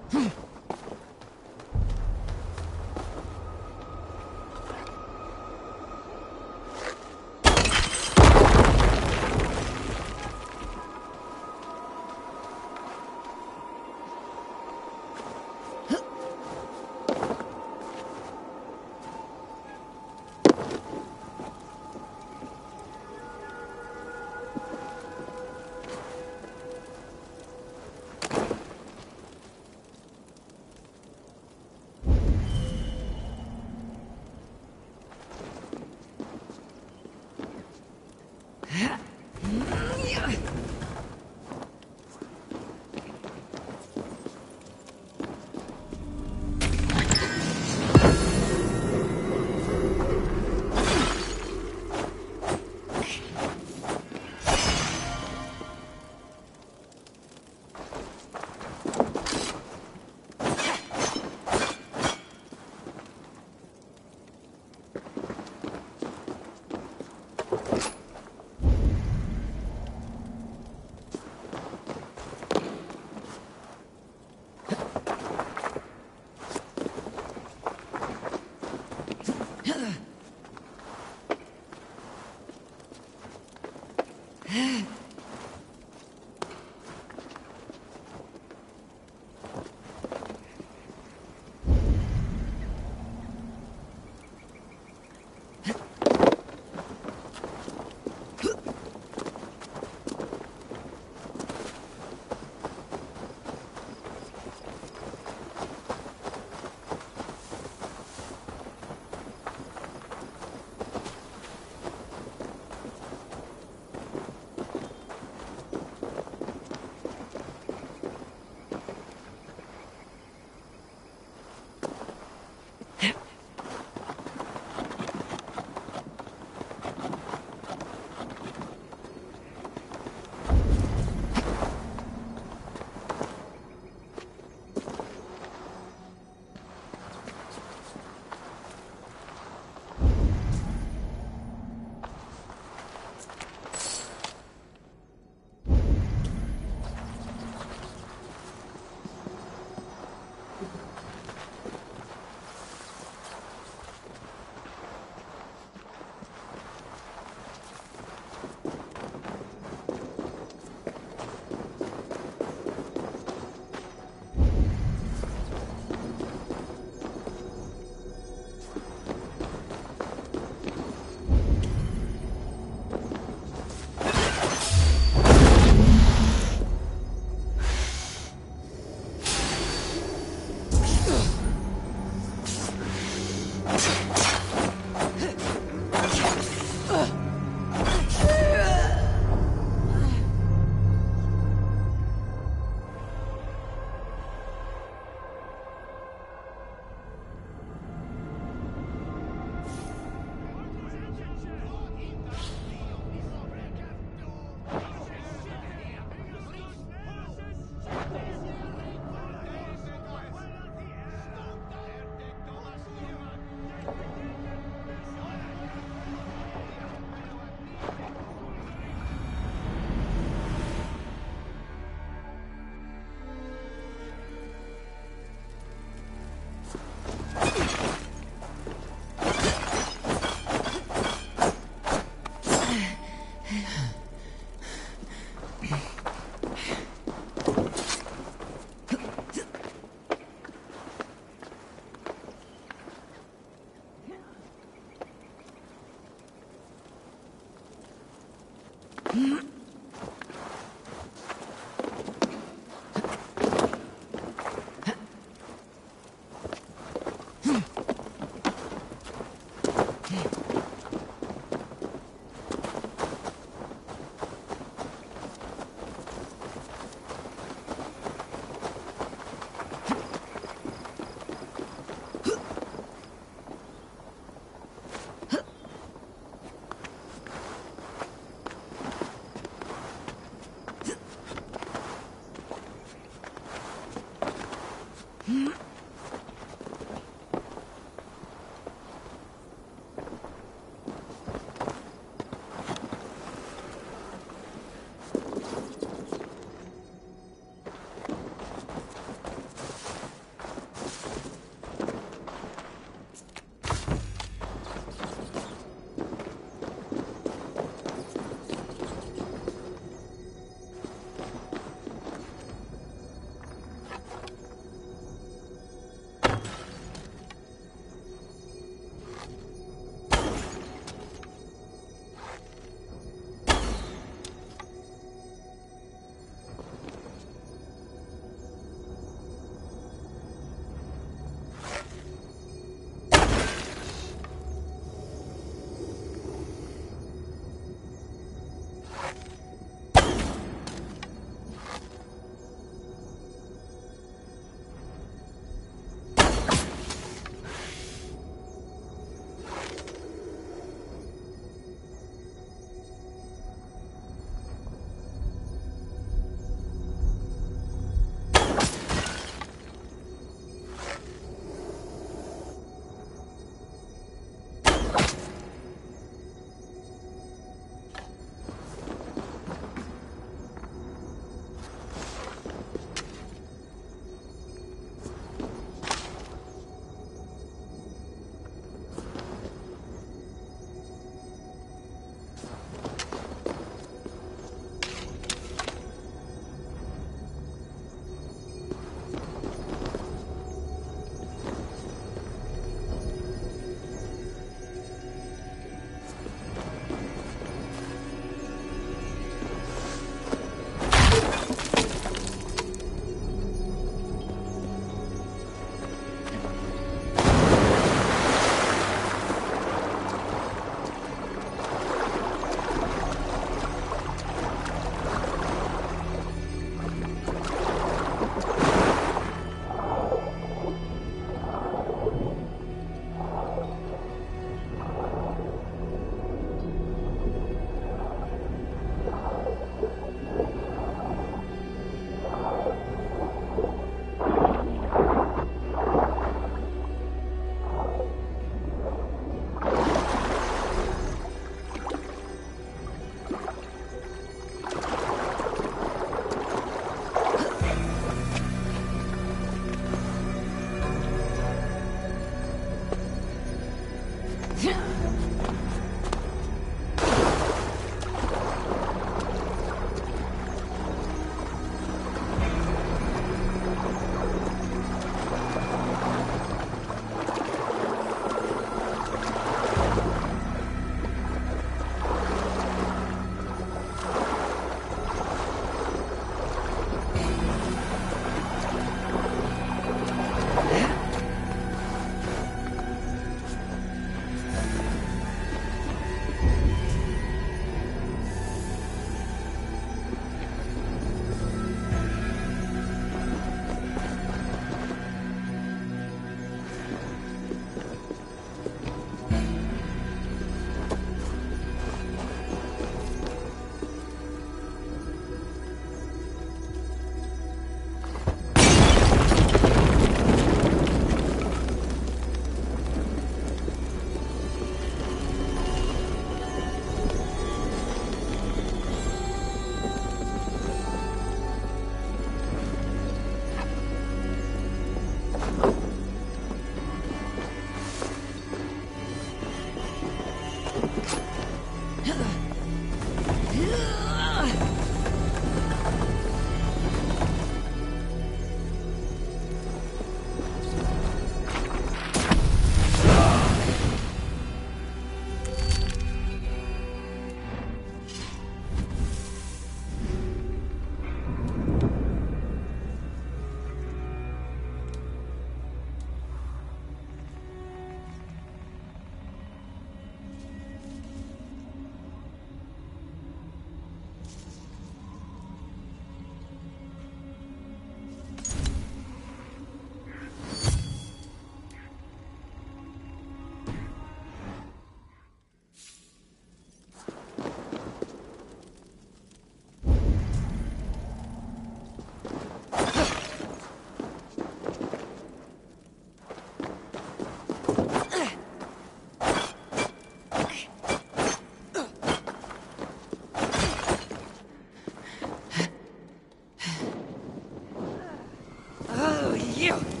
here!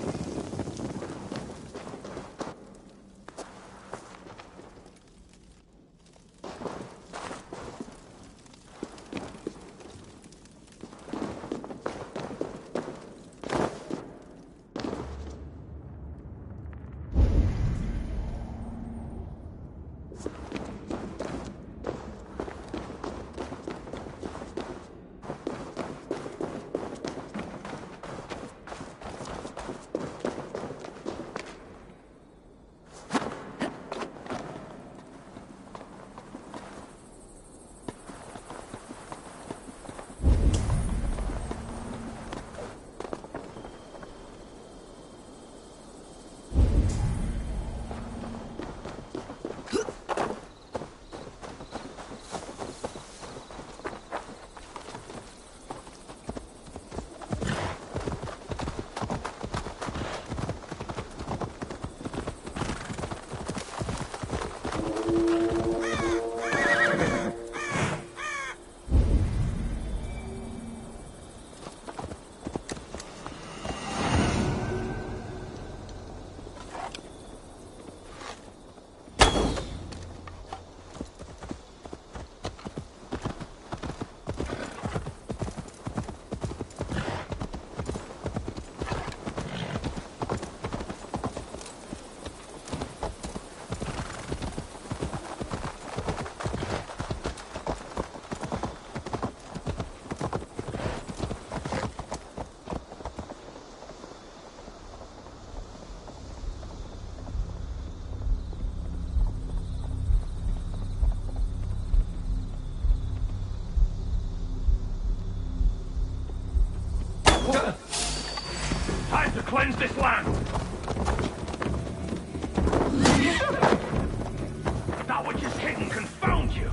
Time to cleanse this land! That which is hidden confound you!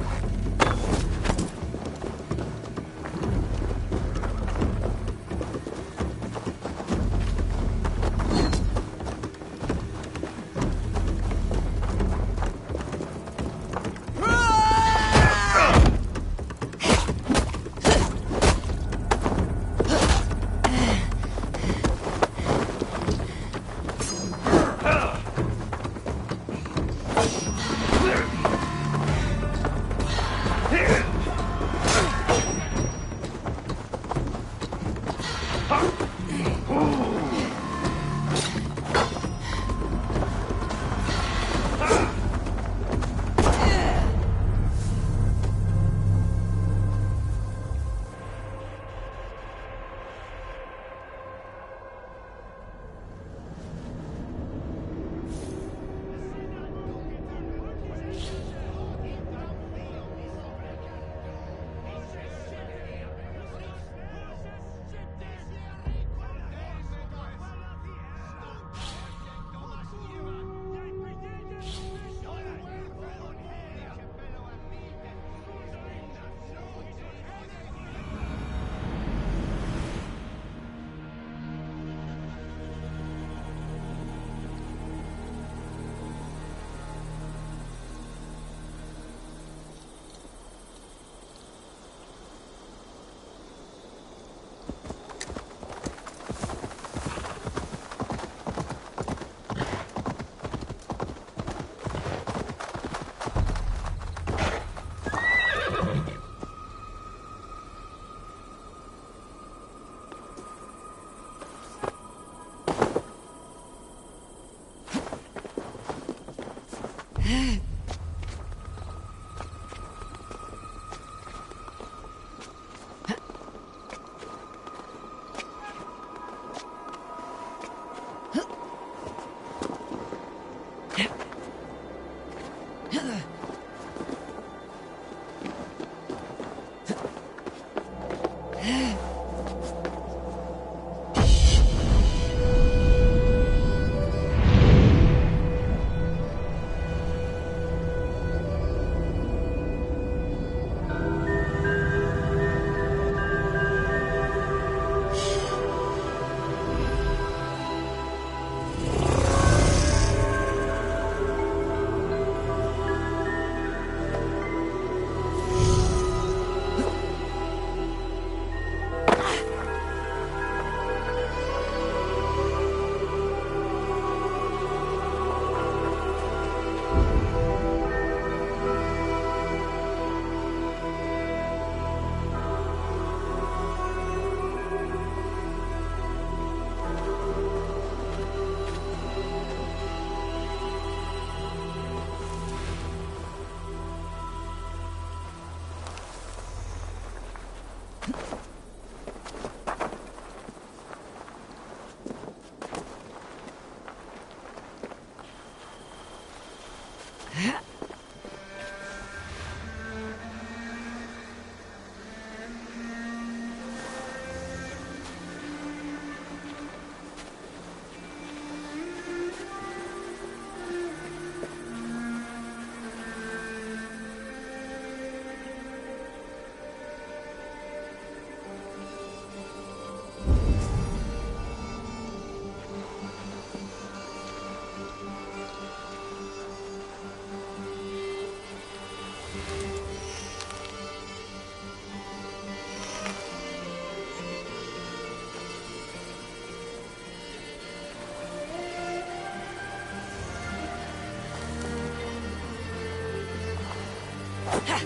God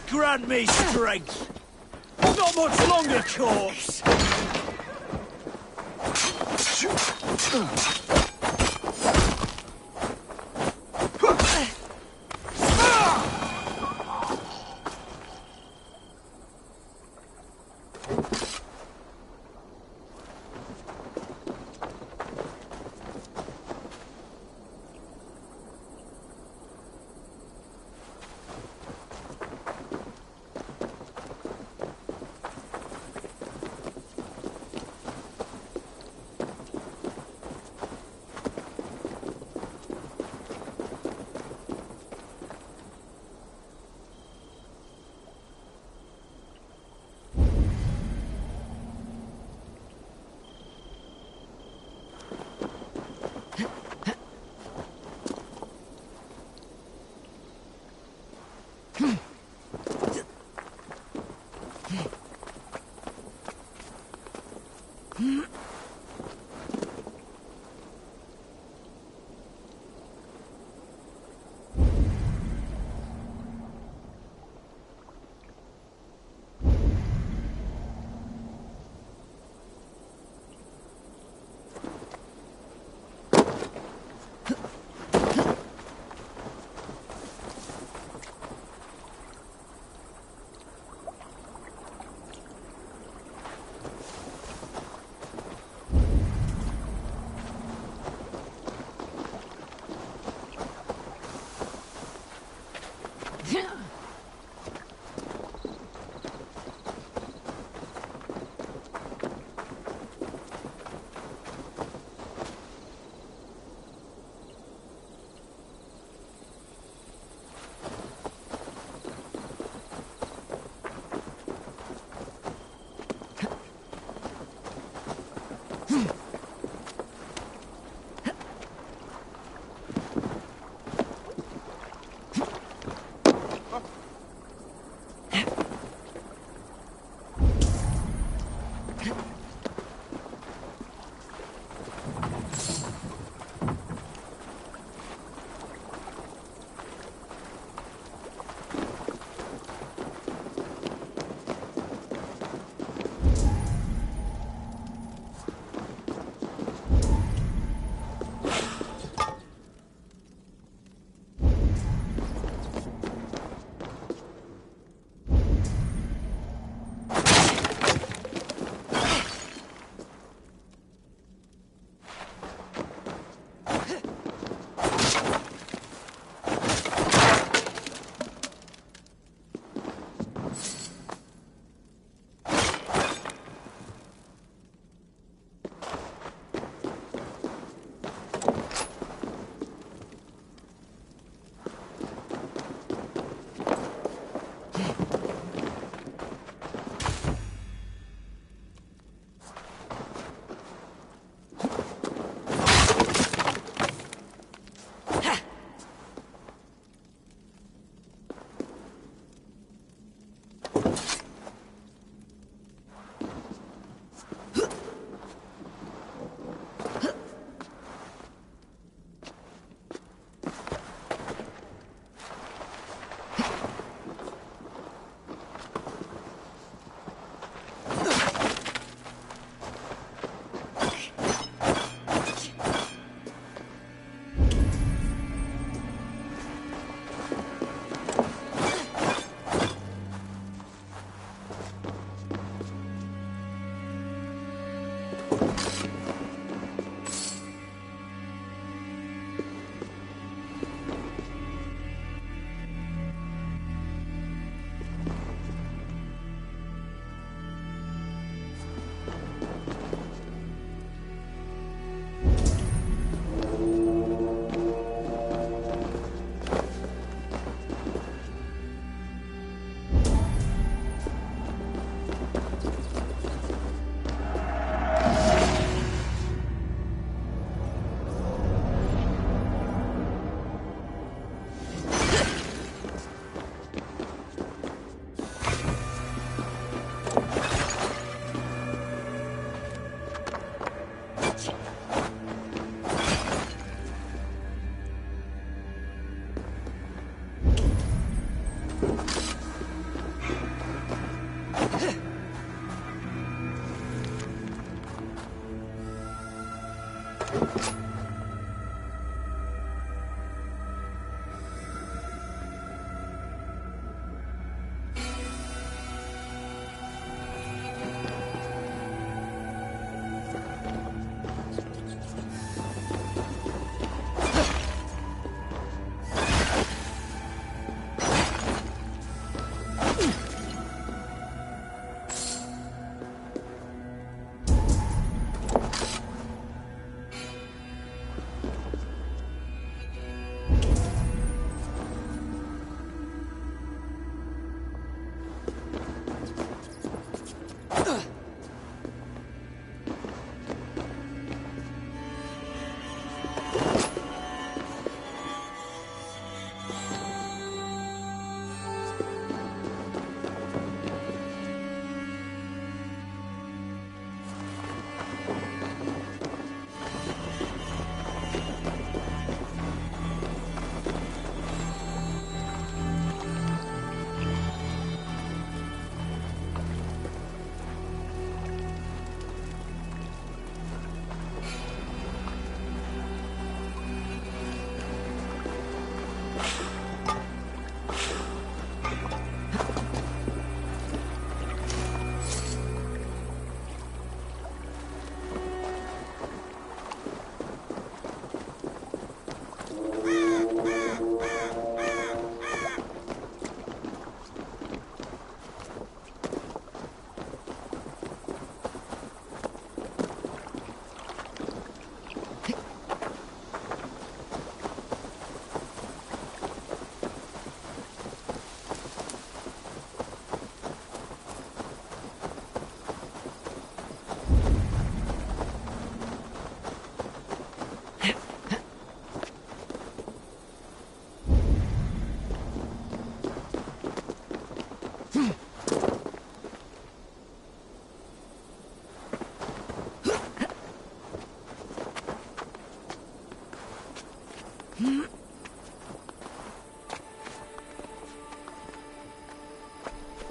grant me strength! Not much longer, corpse!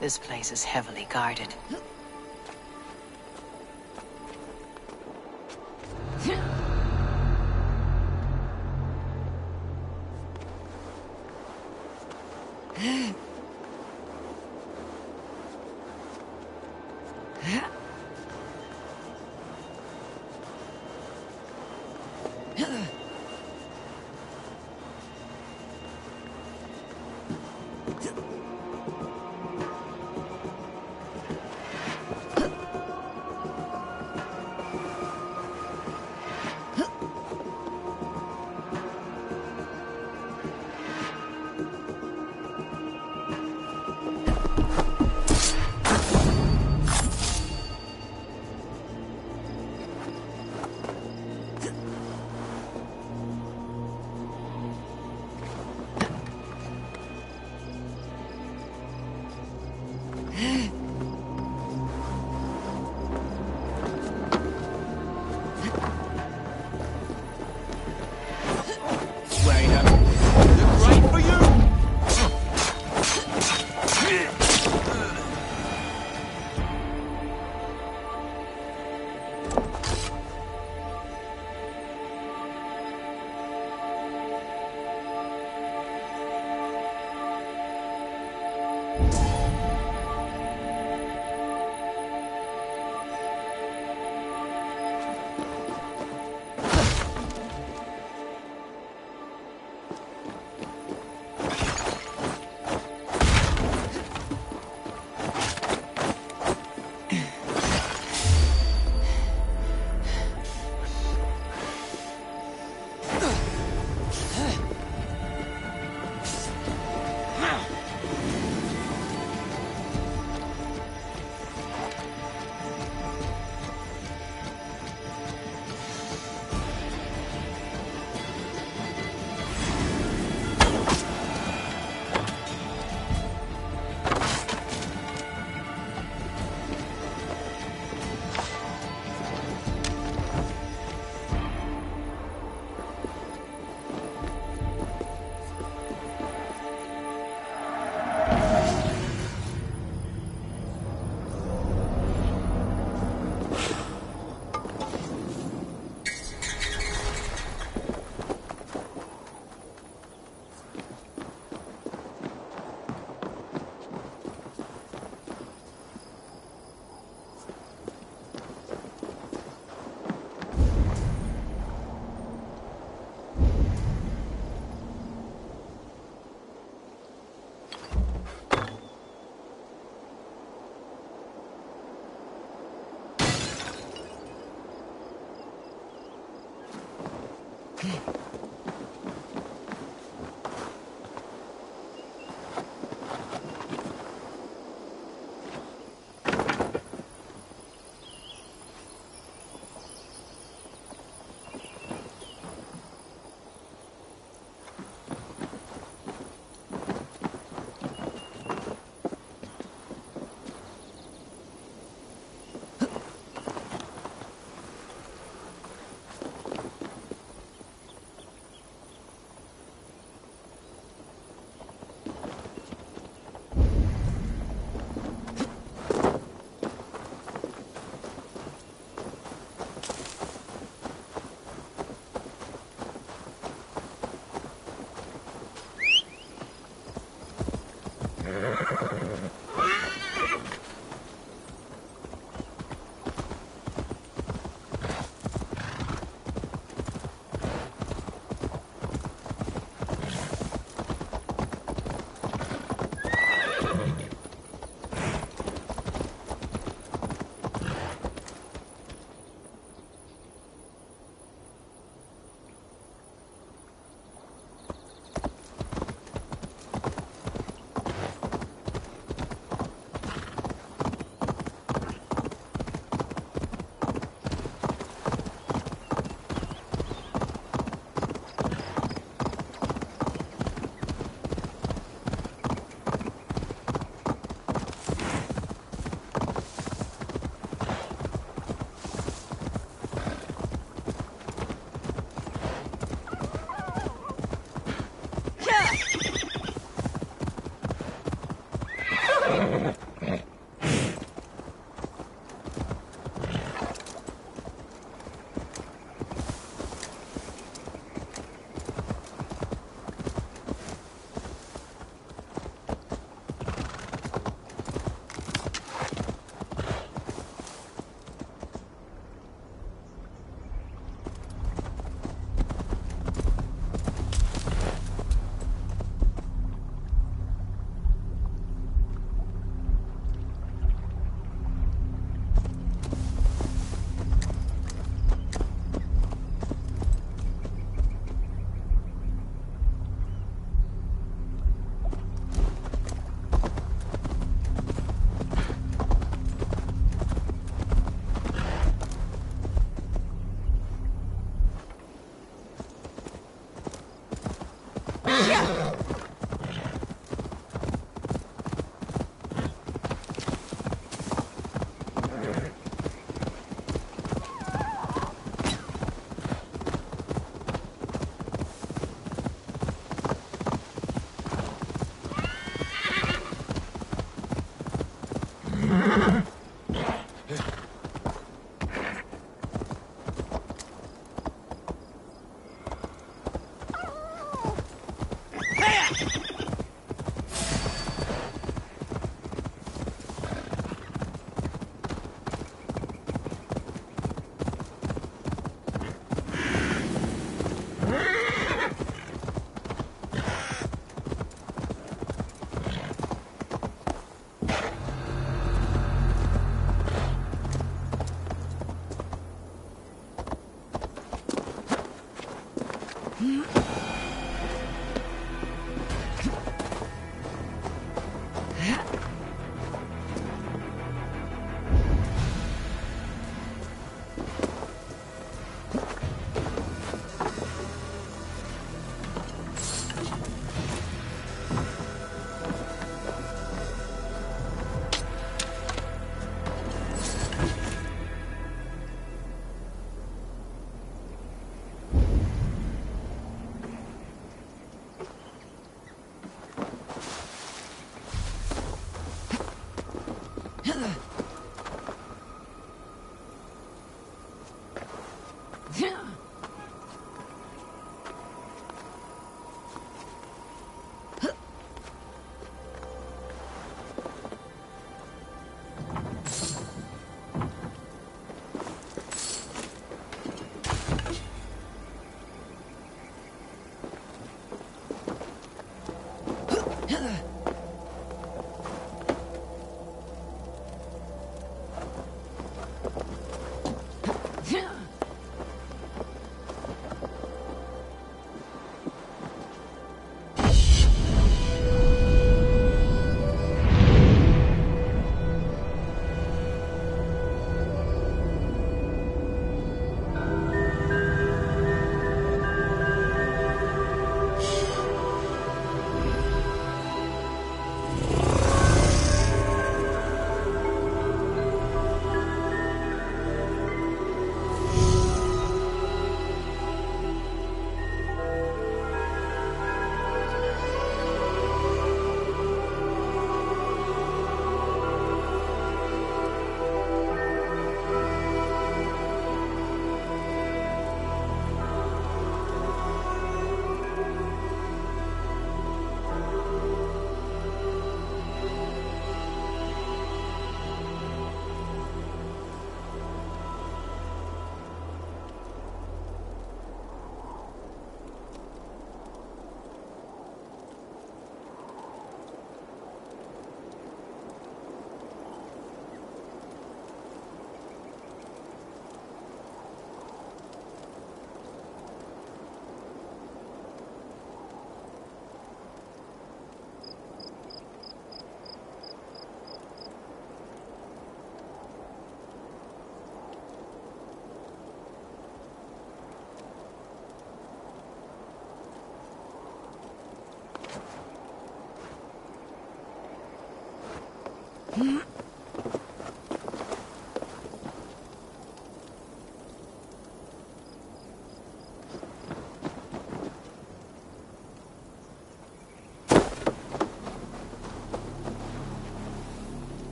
This place is heavily guarded.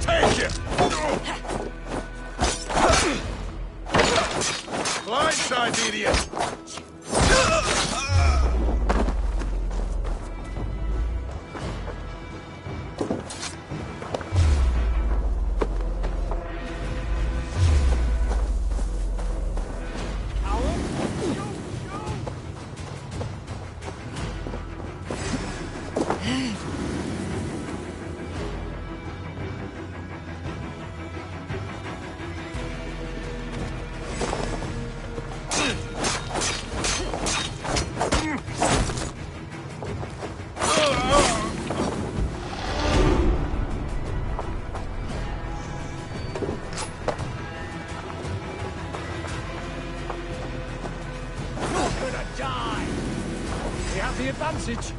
Take it! Blindside, idiot! The advantage.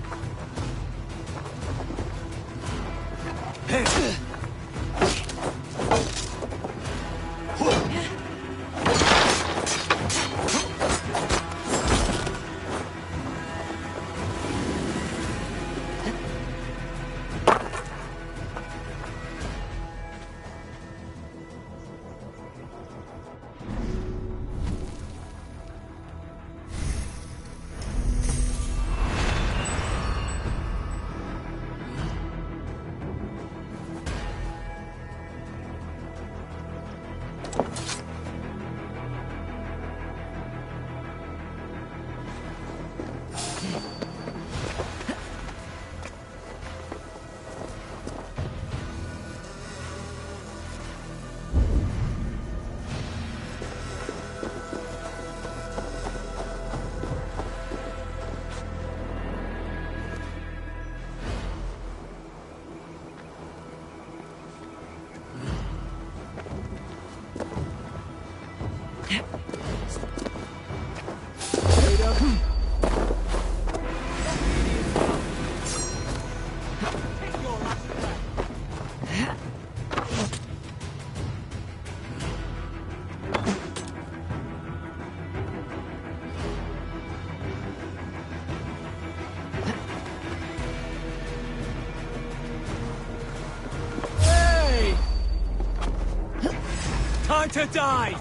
Time to die!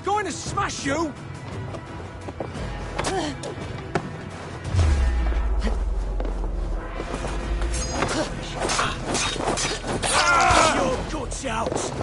Going to smash you! Your guts out!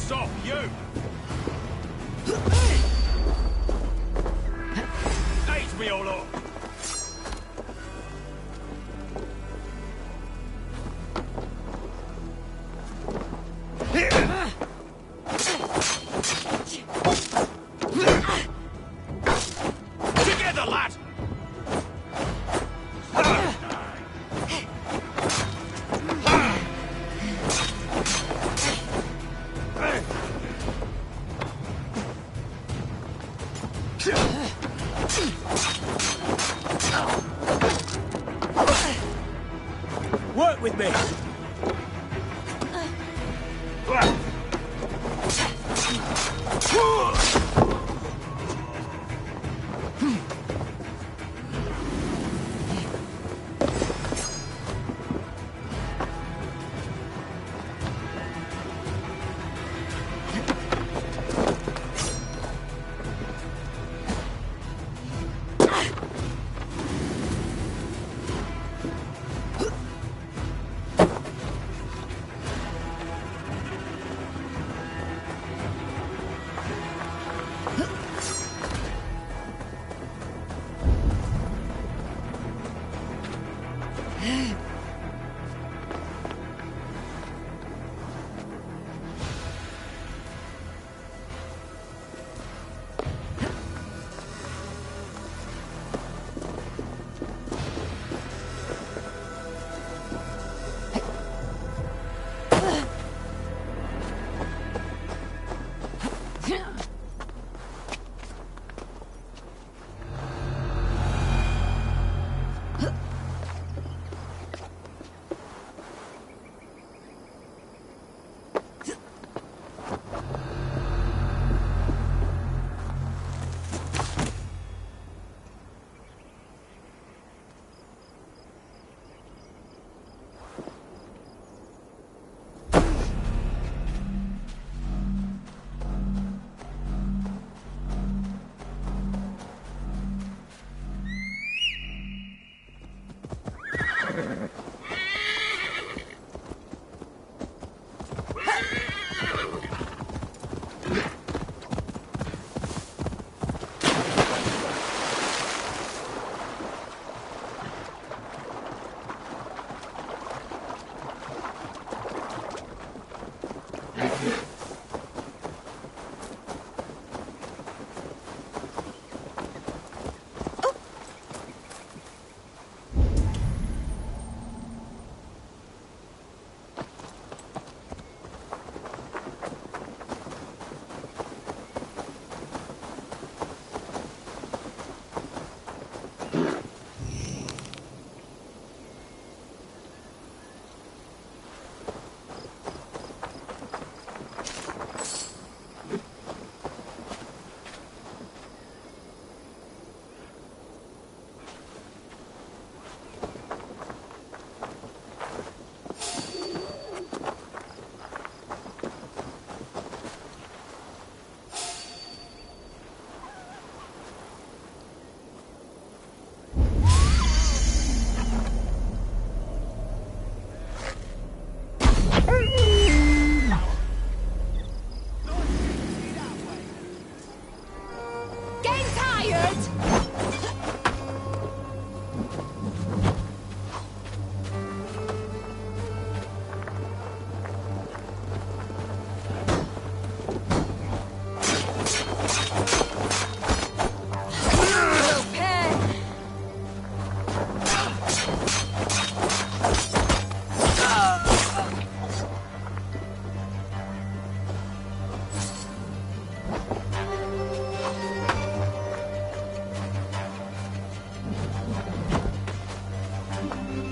Stop, you! Age me all up! Together, lad! Work with me!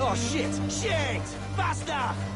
Oh, shit! Shit! Faster!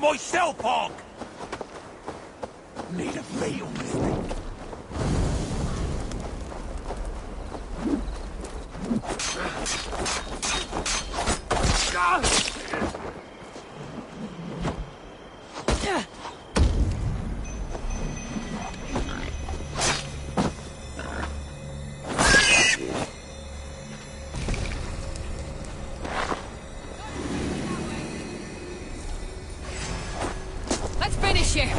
myself, Hawk! Need a meal with me. Let's finish here.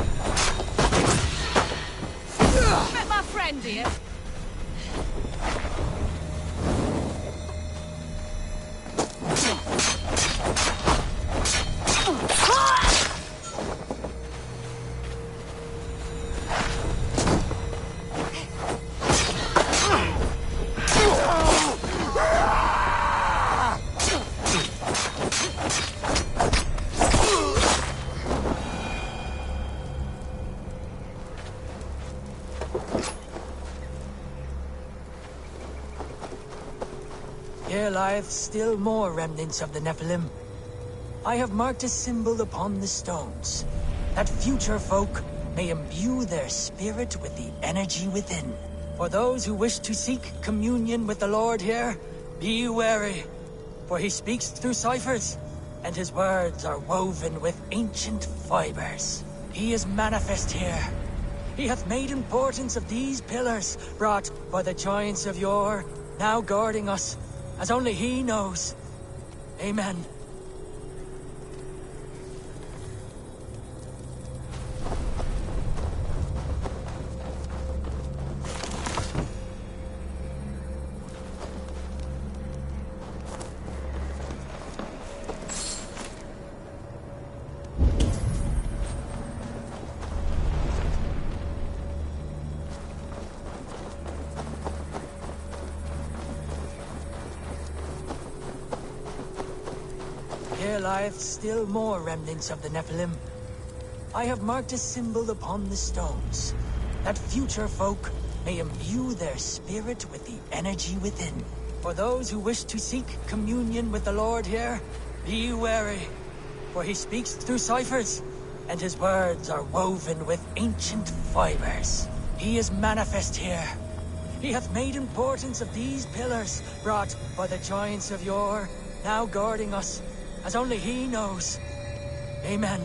Met my friend here. Here lieth still more remnants of the Nephilim. I have marked a symbol upon the stones, that future folk may imbue their spirit with the energy within. For those who wish to seek communion with the Lord here, be wary, for he speaks through ciphers, and his words are woven with ancient fibers. He is manifest here. He hath made importance of these pillars, brought by the giants of yore, now guarding us, as only he knows. Amen. Here lieth still more remnants of the Nephilim. I have marked a symbol upon the stones, that future folk may imbue their spirit with the energy within. For those who wish to seek communion with the Lord here, be wary, for he speaks through ciphers, and his words are woven with ancient fibers. He is manifest here. He hath made importance of these pillars, brought by the giants of yore, now guarding us, as only he knows. Amen.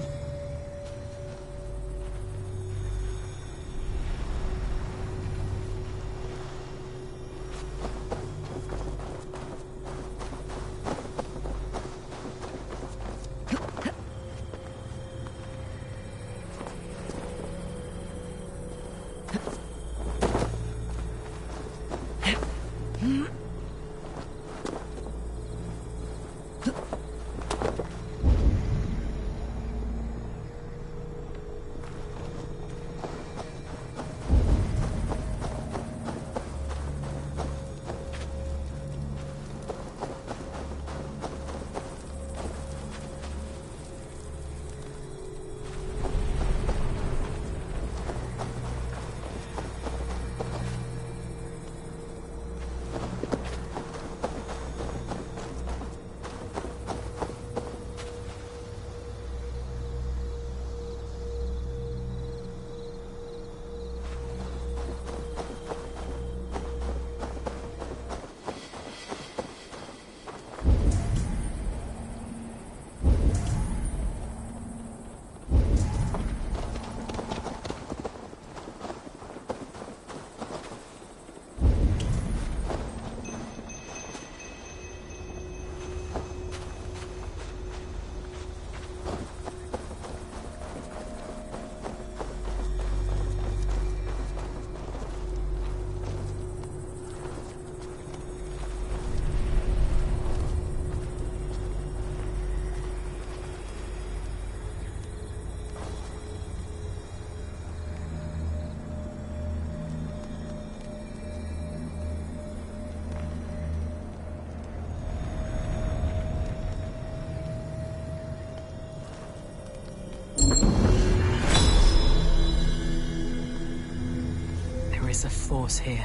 There is a force here,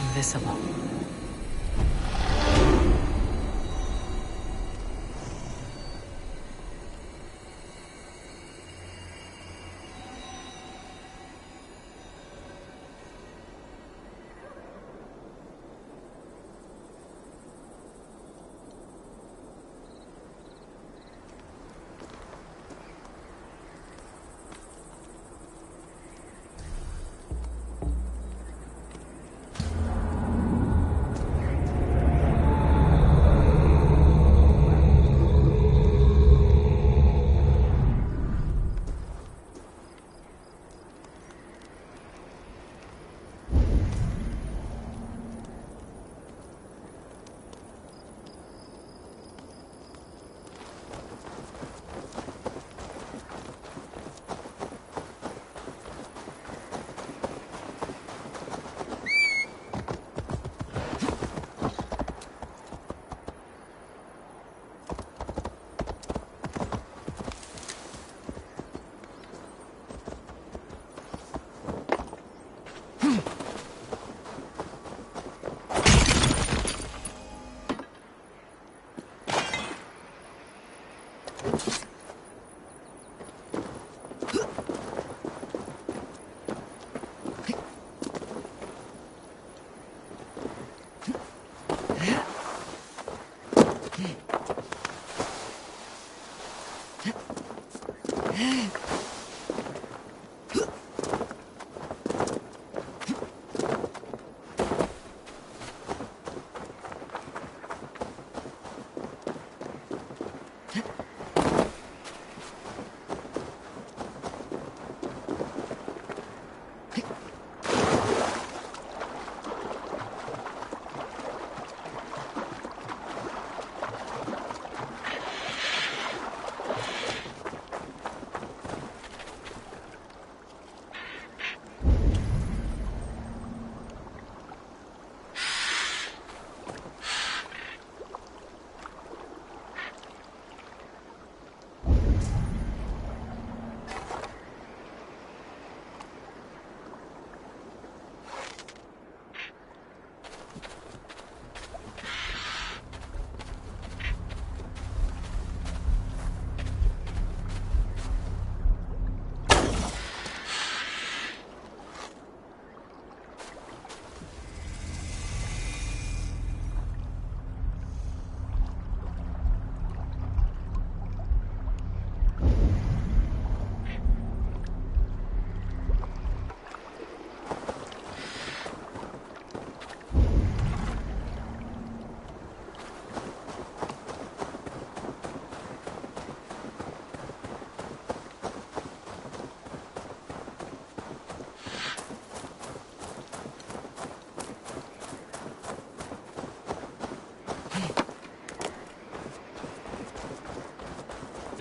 invisible.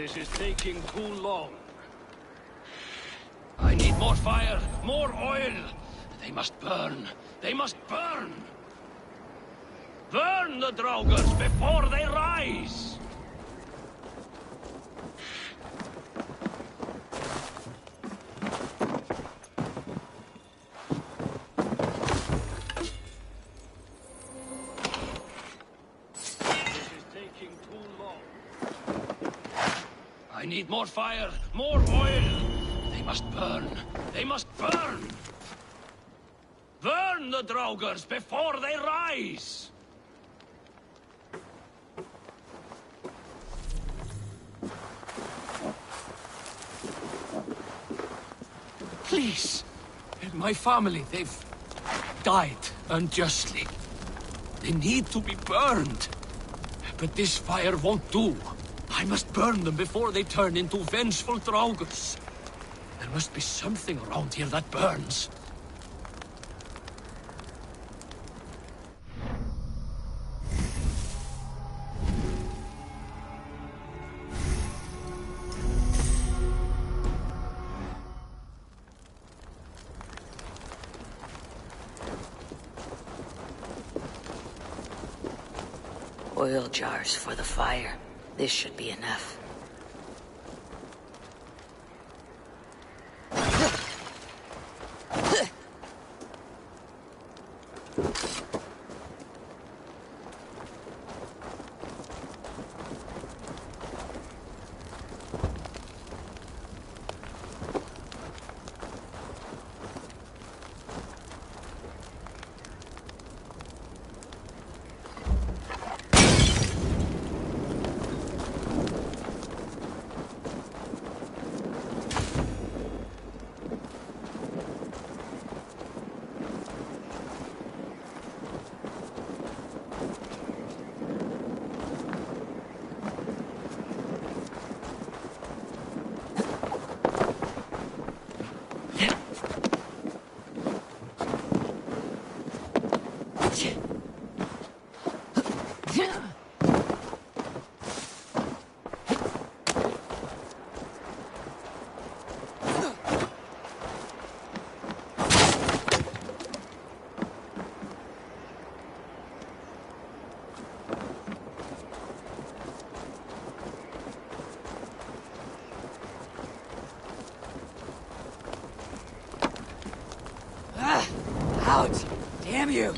This is taking too long. I need more fire, more oil. They must burn. They must burn. Burn the Draugrs before they rise. I need more fire, more oil. They must burn. They must burn. Burn the Draugrs before they rise. Please. My family, they've died unjustly. They need to be burned. But this fire won't do. I must burn them before they turn into vengeful Draugrs. There must be something around here that burns. Oil jars for the fire. This should be enough. Out! Damn you!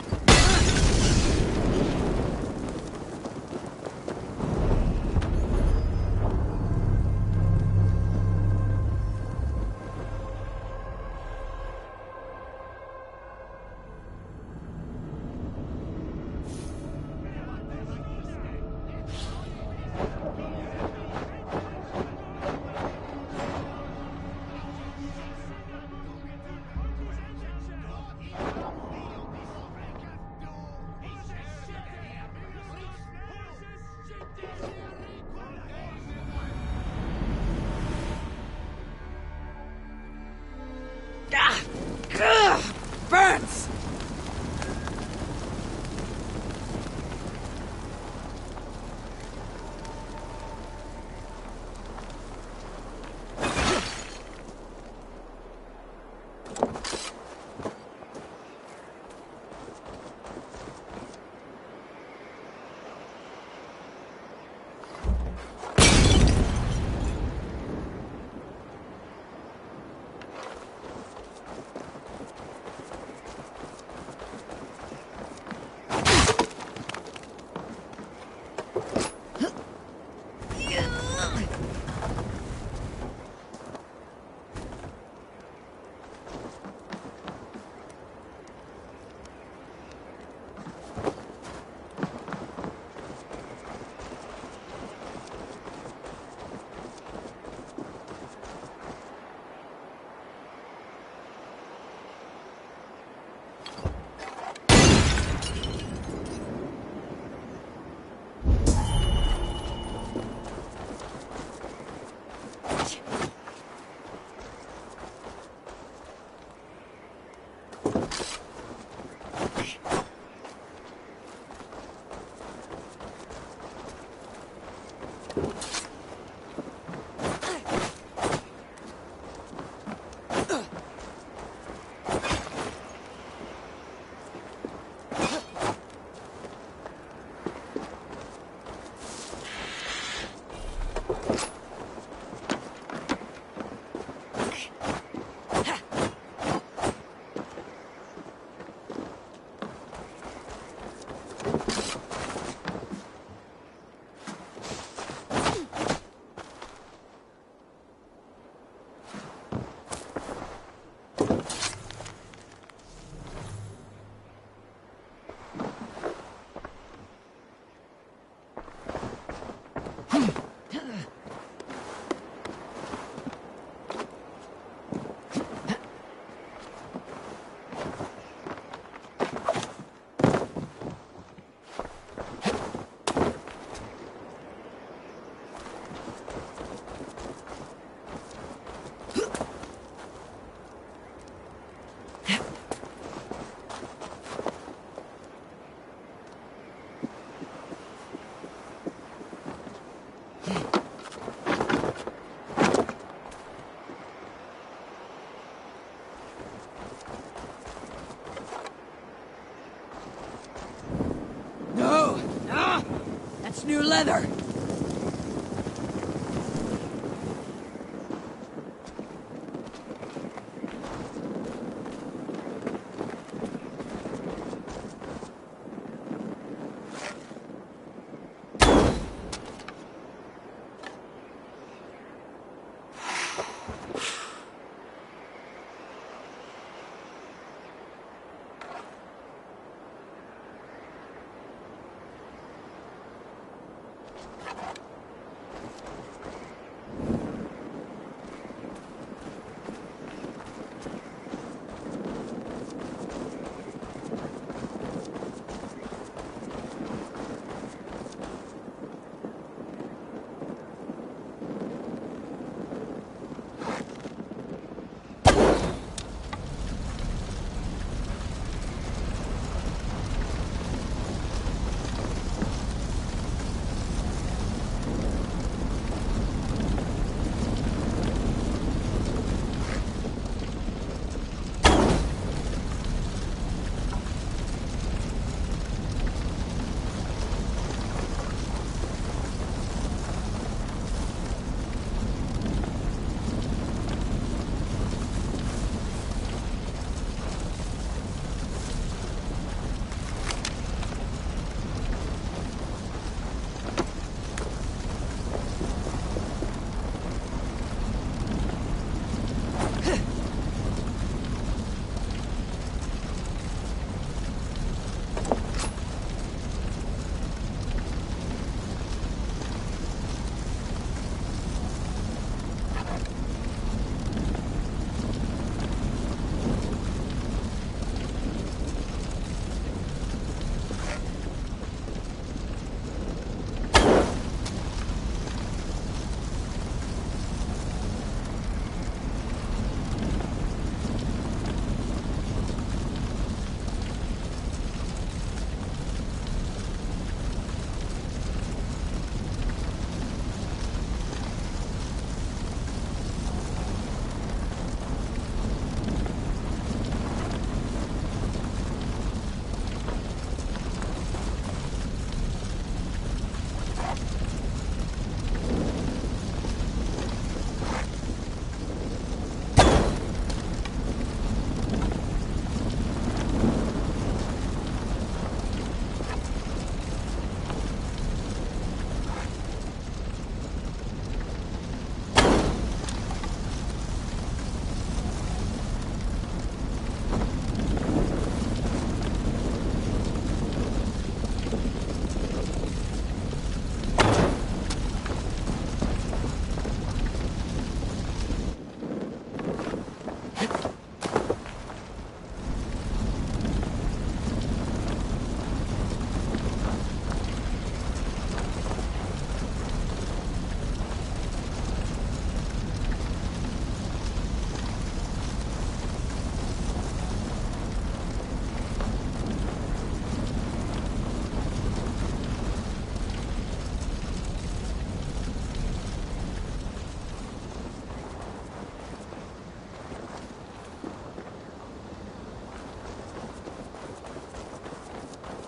this new leather?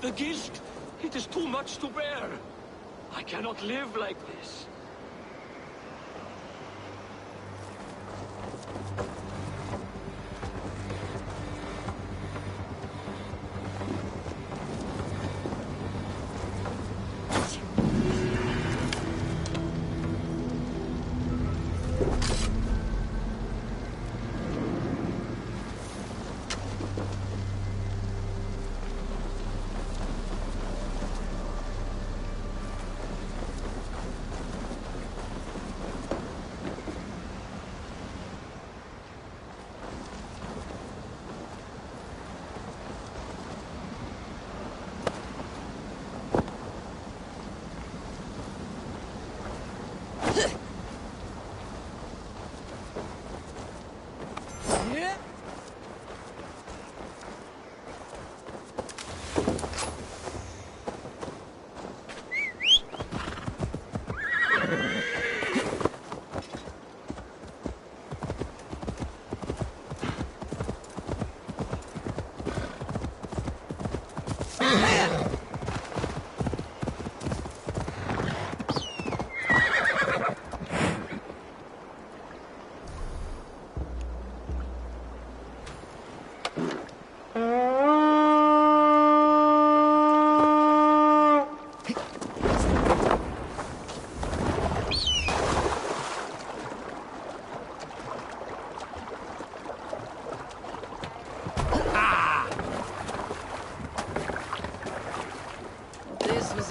The guilt! It is too much to bear! I cannot live like this.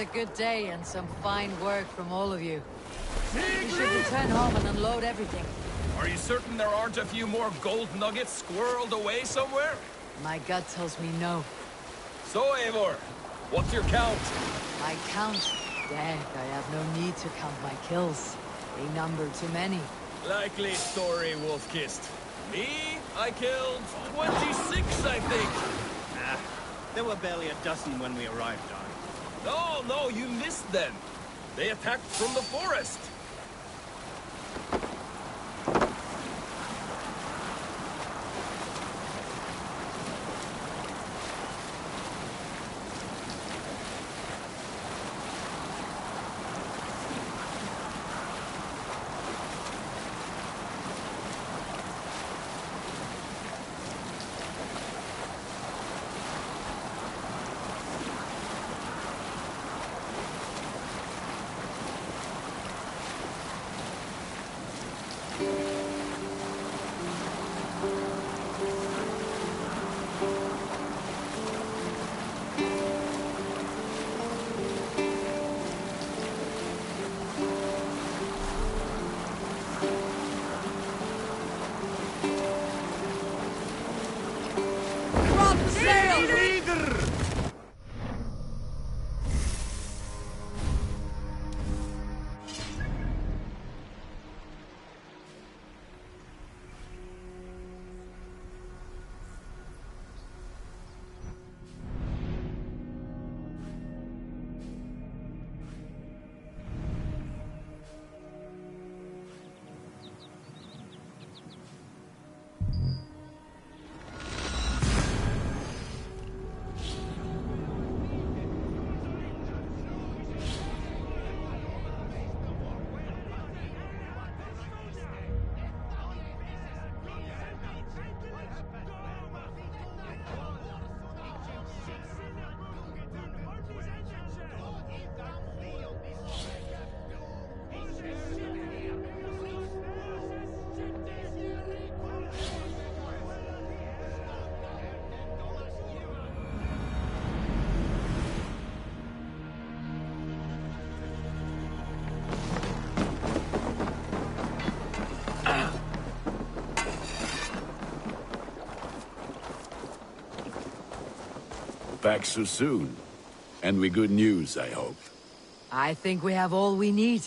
a good day and some fine work from all of you. We should return home and unload everything. Are you certain there aren't a few more gold nuggets squirreled away somewhere? My gut tells me no. So, Eivor, what's your count? My count? Dad, I have no need to count my kills. They number too many. Likely story, Wolf-Kissed. Me? I killed 26, I think. Nah, there were barely a dozen when we arrived, Don. No, you missed them. They attacked from the forest. Back so soon. And with good news, I hope. I think we have all we need.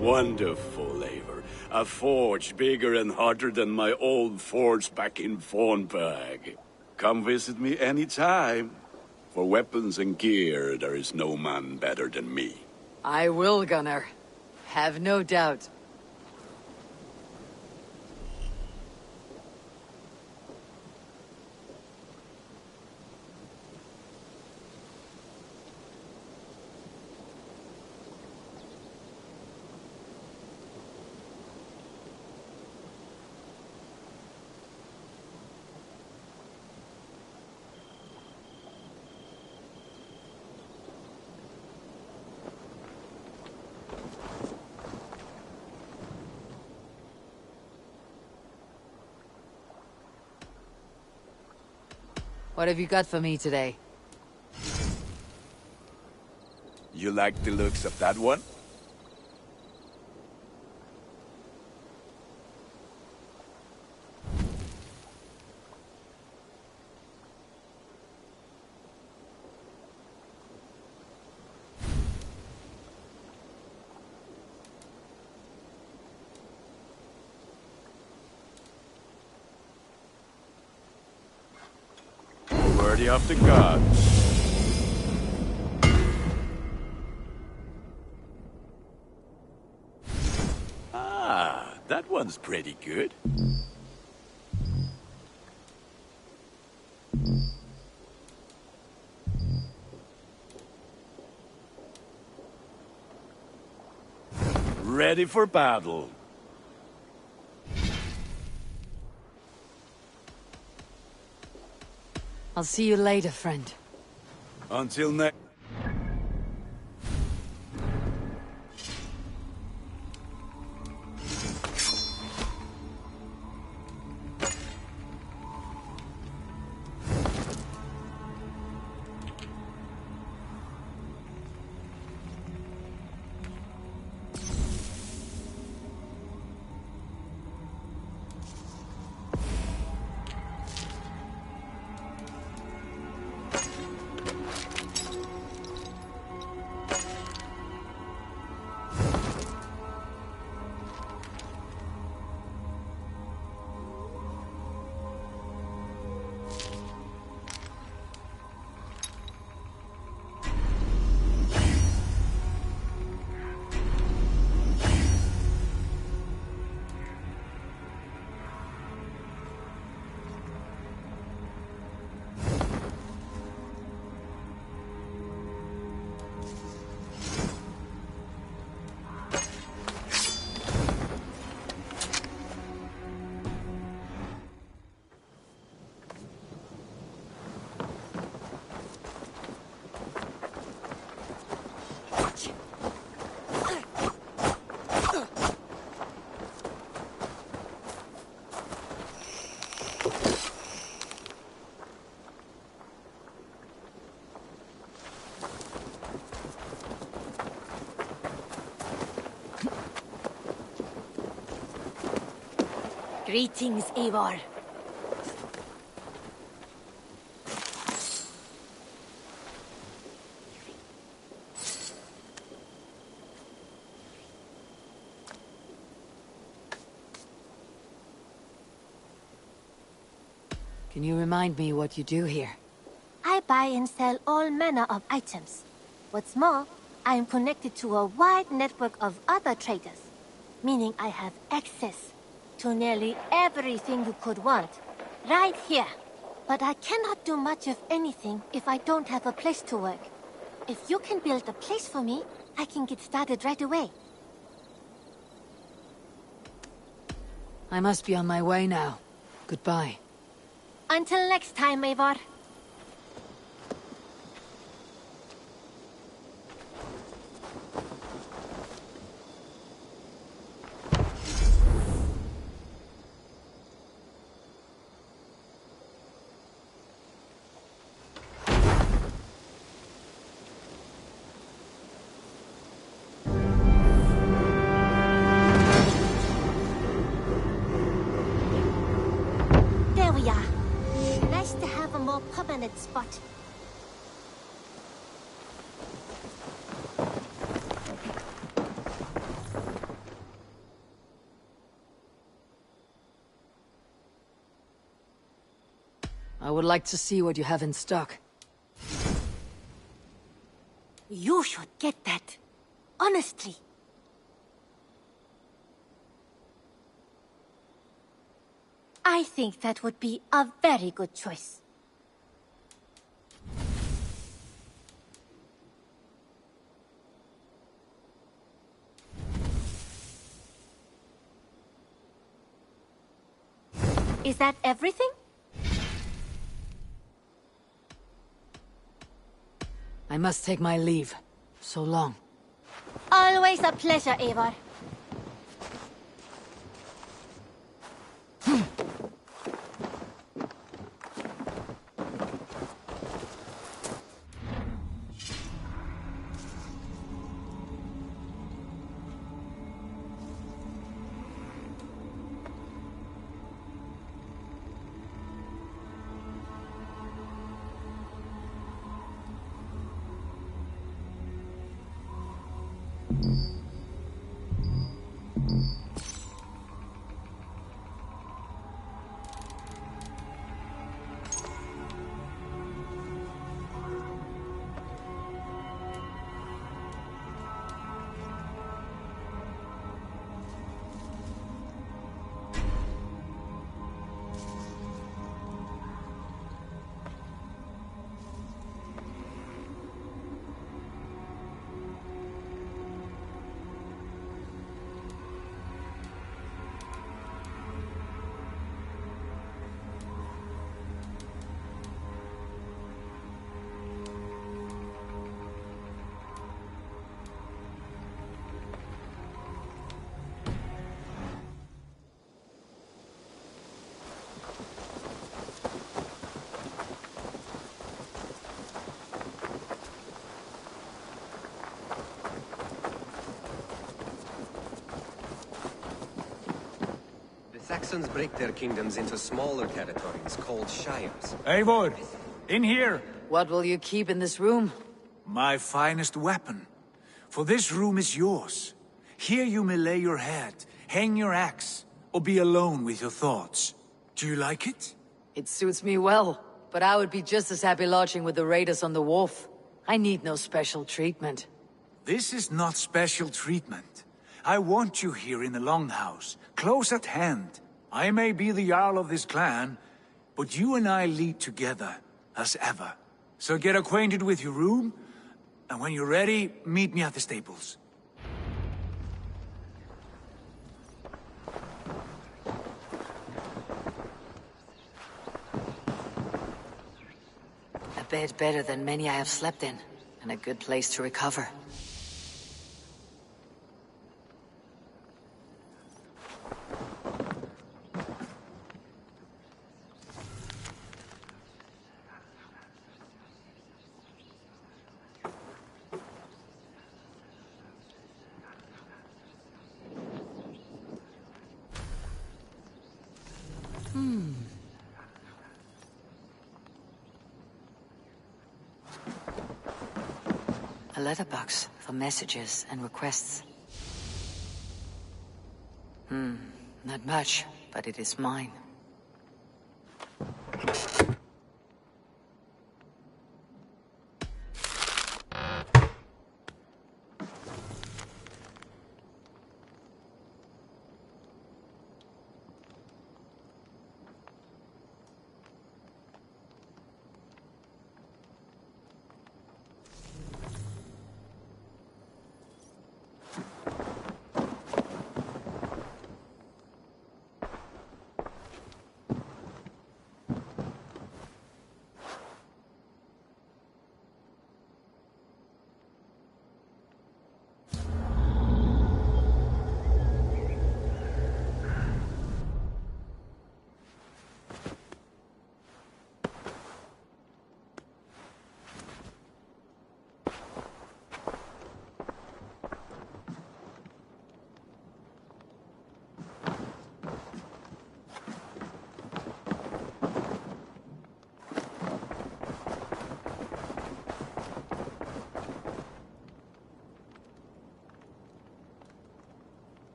Wonderful, Eivor. A forge bigger and hotter than my old forge back in Fornburg. Come visit me anytime. For weapons and gear, there is no man better than me. I will, Gunnar. Have no doubt. What have you got for me today? You like the looks of that one? Worthy of the gods. Ah, that one's pretty good. ready for battle. I'll see you later, friend. Until next... Greetings, Eivor. Can you remind me what you do here? I buy and sell all manner of items. What's more, I am connected to a wide network of other traders, meaning I have access to nearly everything you could want, right here. But I cannot do much of anything if I don't have a place to work. If you can build a place for me, I can get started right away. I must be on my way now. Goodbye. Until next time, Eivor. There we are. Nice to have a more permanent spot. I would like to see what you have in stock. You should get that. Honestly. I think that would be a very good choice. Is that everything? I must take my leave. So long. Always a pleasure, Eivor. Saxons break their kingdoms into smaller territories called shires. Eivor, in here! What will you keep in this room? My finest weapon. For this room is yours. Here you may lay your head, hang your axe, or be alone with your thoughts. Do you like it? It suits me well, but I would be just as happy lodging with the raiders on the wharf. I need no special treatment. This is not special treatment. I want you here in the Longhouse, close at hand. I may be the Jarl of this clan, but you and I lead together, as ever. So get acquainted with your room, and when you're ready, meet me at the stables. A bed better than many I have slept in, and a good place to recover. A letterbox for messages and requests. Not much, but it is mine.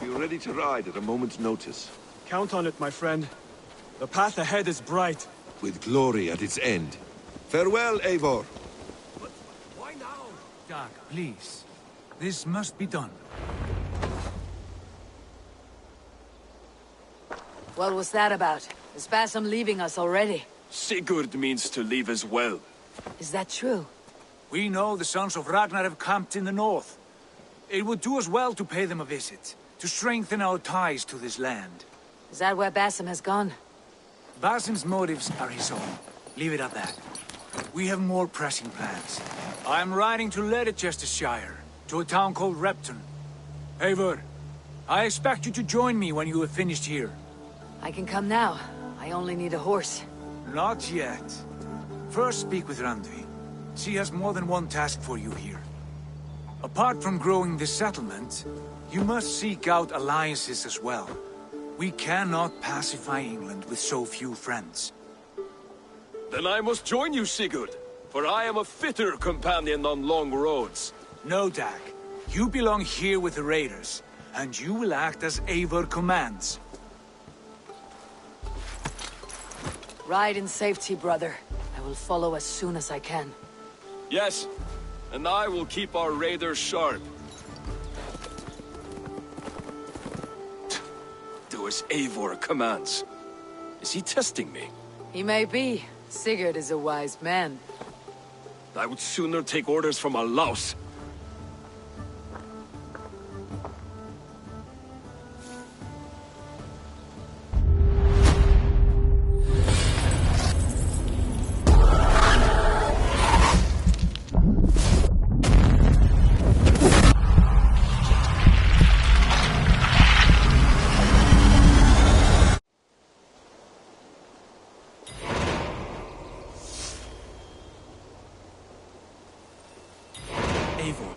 You're ready to ride at a moment's notice. Count on it, my friend. The path ahead is bright. With glory at its end. Farewell, Eivor. But why now? Dag, please. This must be done. What was that about? Is Basim leaving us already? Sigurd means to leave as well. Is that true? We know the sons of Ragnar have camped in the north. It would do us well to pay them a visit, to strengthen our ties to this land. Is that where Basim has gone? Basim's motives are his own. Leave it at that. We have more pressing plans. I'm riding to Leicestershire, to a town called Repton. Eivor, I expect you to join me when you have finished here. I can come now. I only need a horse. Not yet. First speak with Randvi. She has more than one task for you here. Apart from growing this settlement, you must seek out alliances as well. We cannot pacify England with so few friends. Then I must join you, Sigurd, for I am a fitter companion on long roads. No, Dag. You belong here with the raiders, and you will act as Eivor commands. Ride in safety, brother. I will follow as soon as I can. Yes, and I will keep our raiders sharp. Do as Eivor commands. Is he testing me? He may be. Sigurd is a wise man. I would sooner take orders from a louse. Eivor.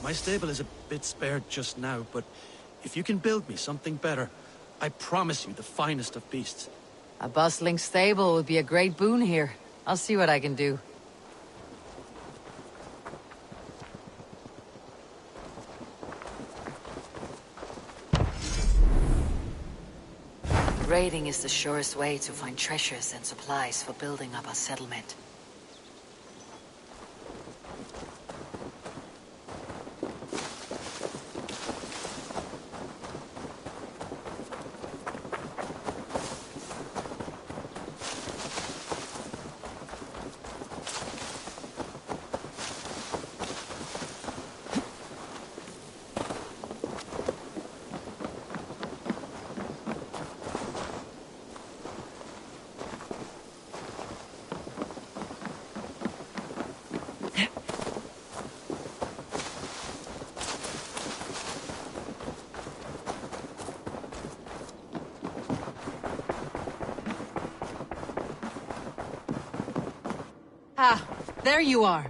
My stable is a bit spared just now, but if you can build me something better, I promise you the finest of beasts. A bustling stable would be a great boon here. I'll see what I can do. Raiding is the surest way to find treasures and supplies for building up our settlement. Ah, there you are.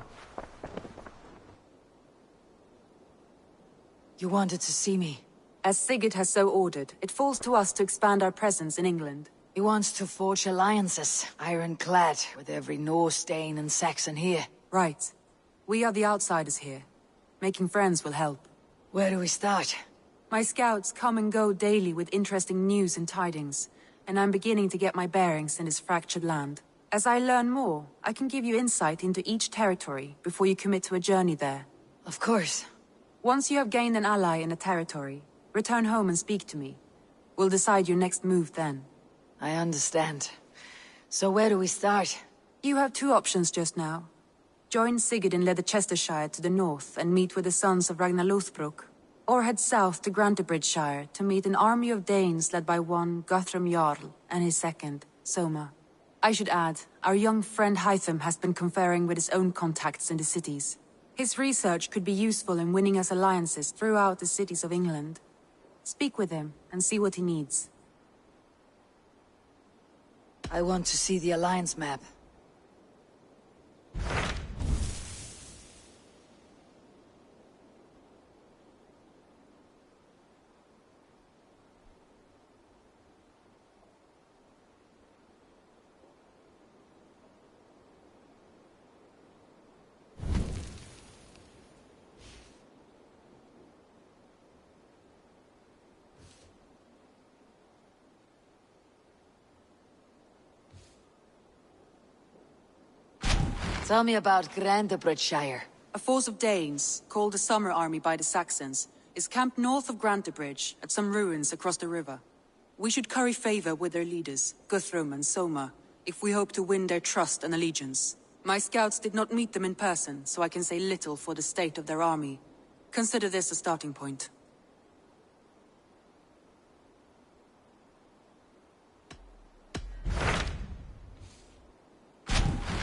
You wanted to see me. As Sigurd has so ordered, it falls to us to expand our presence in England. He wants to forge alliances, ironclad, with every Norse, Dane, and Saxon here. Right. We are the outsiders here. Making friends will help. Where do we start? My scouts come and go daily with interesting news and tidings, and I'm beginning to get my bearings in this fractured land. As I learn more, I can give you insight into each territory before you commit to a journey there. Of course. Once you have gained an ally in a territory, return home and speak to me. We'll decide your next move then. I understand. So where do we start? You have two options just now. Join Sigurd in Leicestershire to the north and meet with the sons of Ragnar Lothbrok. Or head south to Grantebridgeshire to meet an army of Danes led by one Guthrum Jarl and his second, Soma. I should add, our young friend Hytham has been conferring with his own contacts in the cities. His research could be useful in winning us alliances throughout the cities of England. Speak with him and see what he needs. I want to see the alliance map. Tell me about Grantebridgeshire. A force of Danes, called the Summer Army by the Saxons, is camped north of Grantebridge at some ruins across the river. We should curry favor with their leaders, Guthrum and Soma, if we hope to win their trust and allegiance. My scouts did not meet them in person, so I can say little for the state of their army. Consider this a starting point.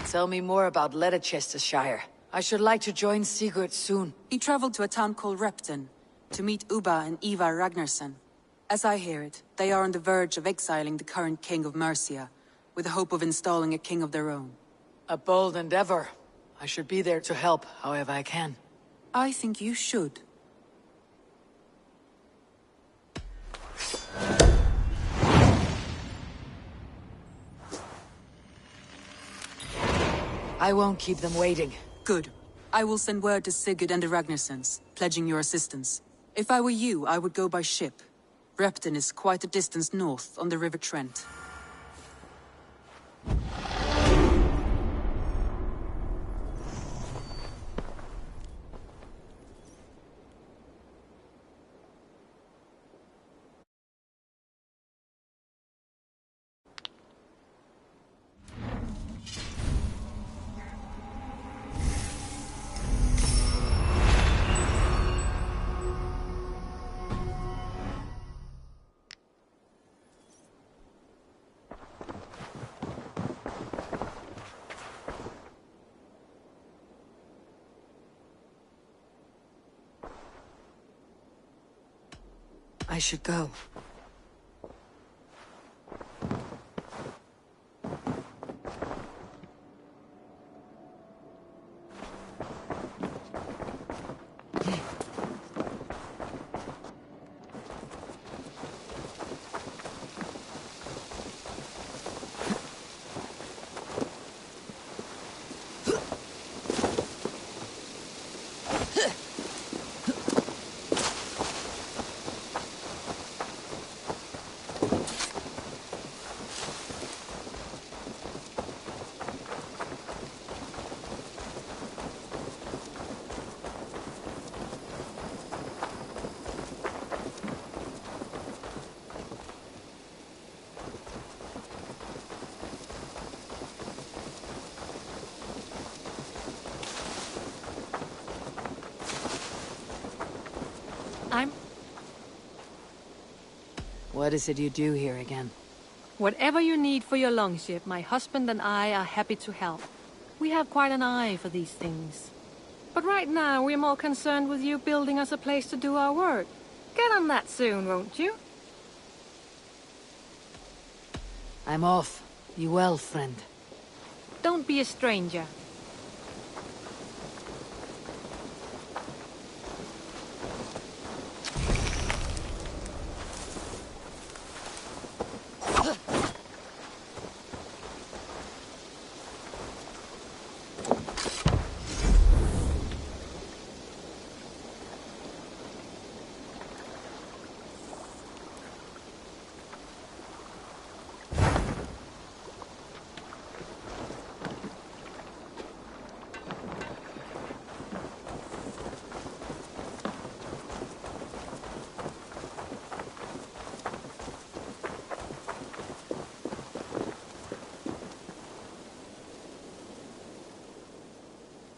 Tell me more about Leicestershire. I should like to join Sigurd soon. He traveled to a town called Repton, to meet Ubba and Ivar Ragnarsson. As I hear it, they are on the verge of exiling the current king of Mercia, with the hope of installing a king of their own. A bold endeavor. I should be there to help, however I can. I think you should. I won't keep them waiting. Good. I will send word to Sigurd and the Ragnarssons, pledging your assistance. If I were you, I would go by ship. Repton is quite a distance north on the River Trent. I should go. What is it you do here again? Whatever you need for your longship, my husband and I are happy to help. We have quite an eye for these things. But right now, we're more concerned with you building us a place to do our work. Get on that soon, won't you? I'm off. Be well, friend. Don't be a stranger.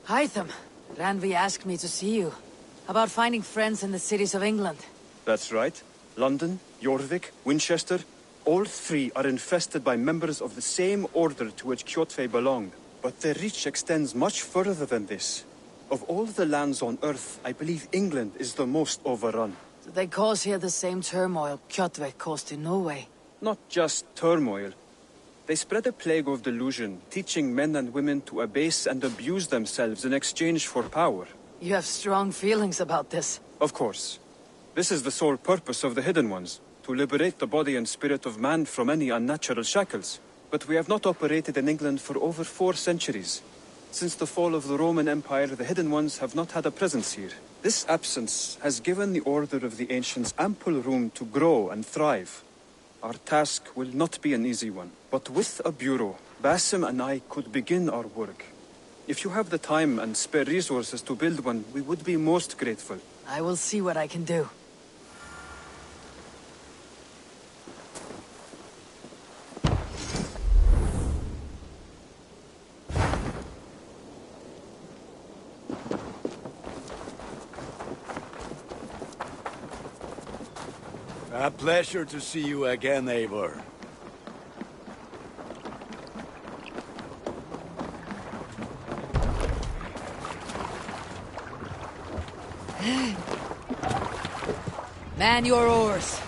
Hytham, Ranvi asked me to see you. About finding friends in the cities of England. That's right. London, Jorvik, Winchester, all three are infested by members of the same order to which Kjotve belonged. But their reach extends much further than this. Of all the lands on Earth, I believe England is the most overrun. Do they cause here the same turmoil Kjotve caused in Norway? Not just turmoil. They spread a plague of delusion, teaching men and women to abase and abuse themselves in exchange for power. You have strong feelings about this. Of course. This is the sole purpose of the Hidden Ones, to liberate the body and spirit of man from any unnatural shackles. But we have not operated in England for over 4 centuries. Since the fall of the Roman Empire, the Hidden Ones have not had a presence here. This absence has given the Order of the Ancients ample room to grow and thrive. Our task will not be an easy one, but with a bureau, Basim and I could begin our work. If you have the time and spare resources to build one, we would be most grateful. I will see what I can do. A pleasure to see you again, Eivor. Man your oars.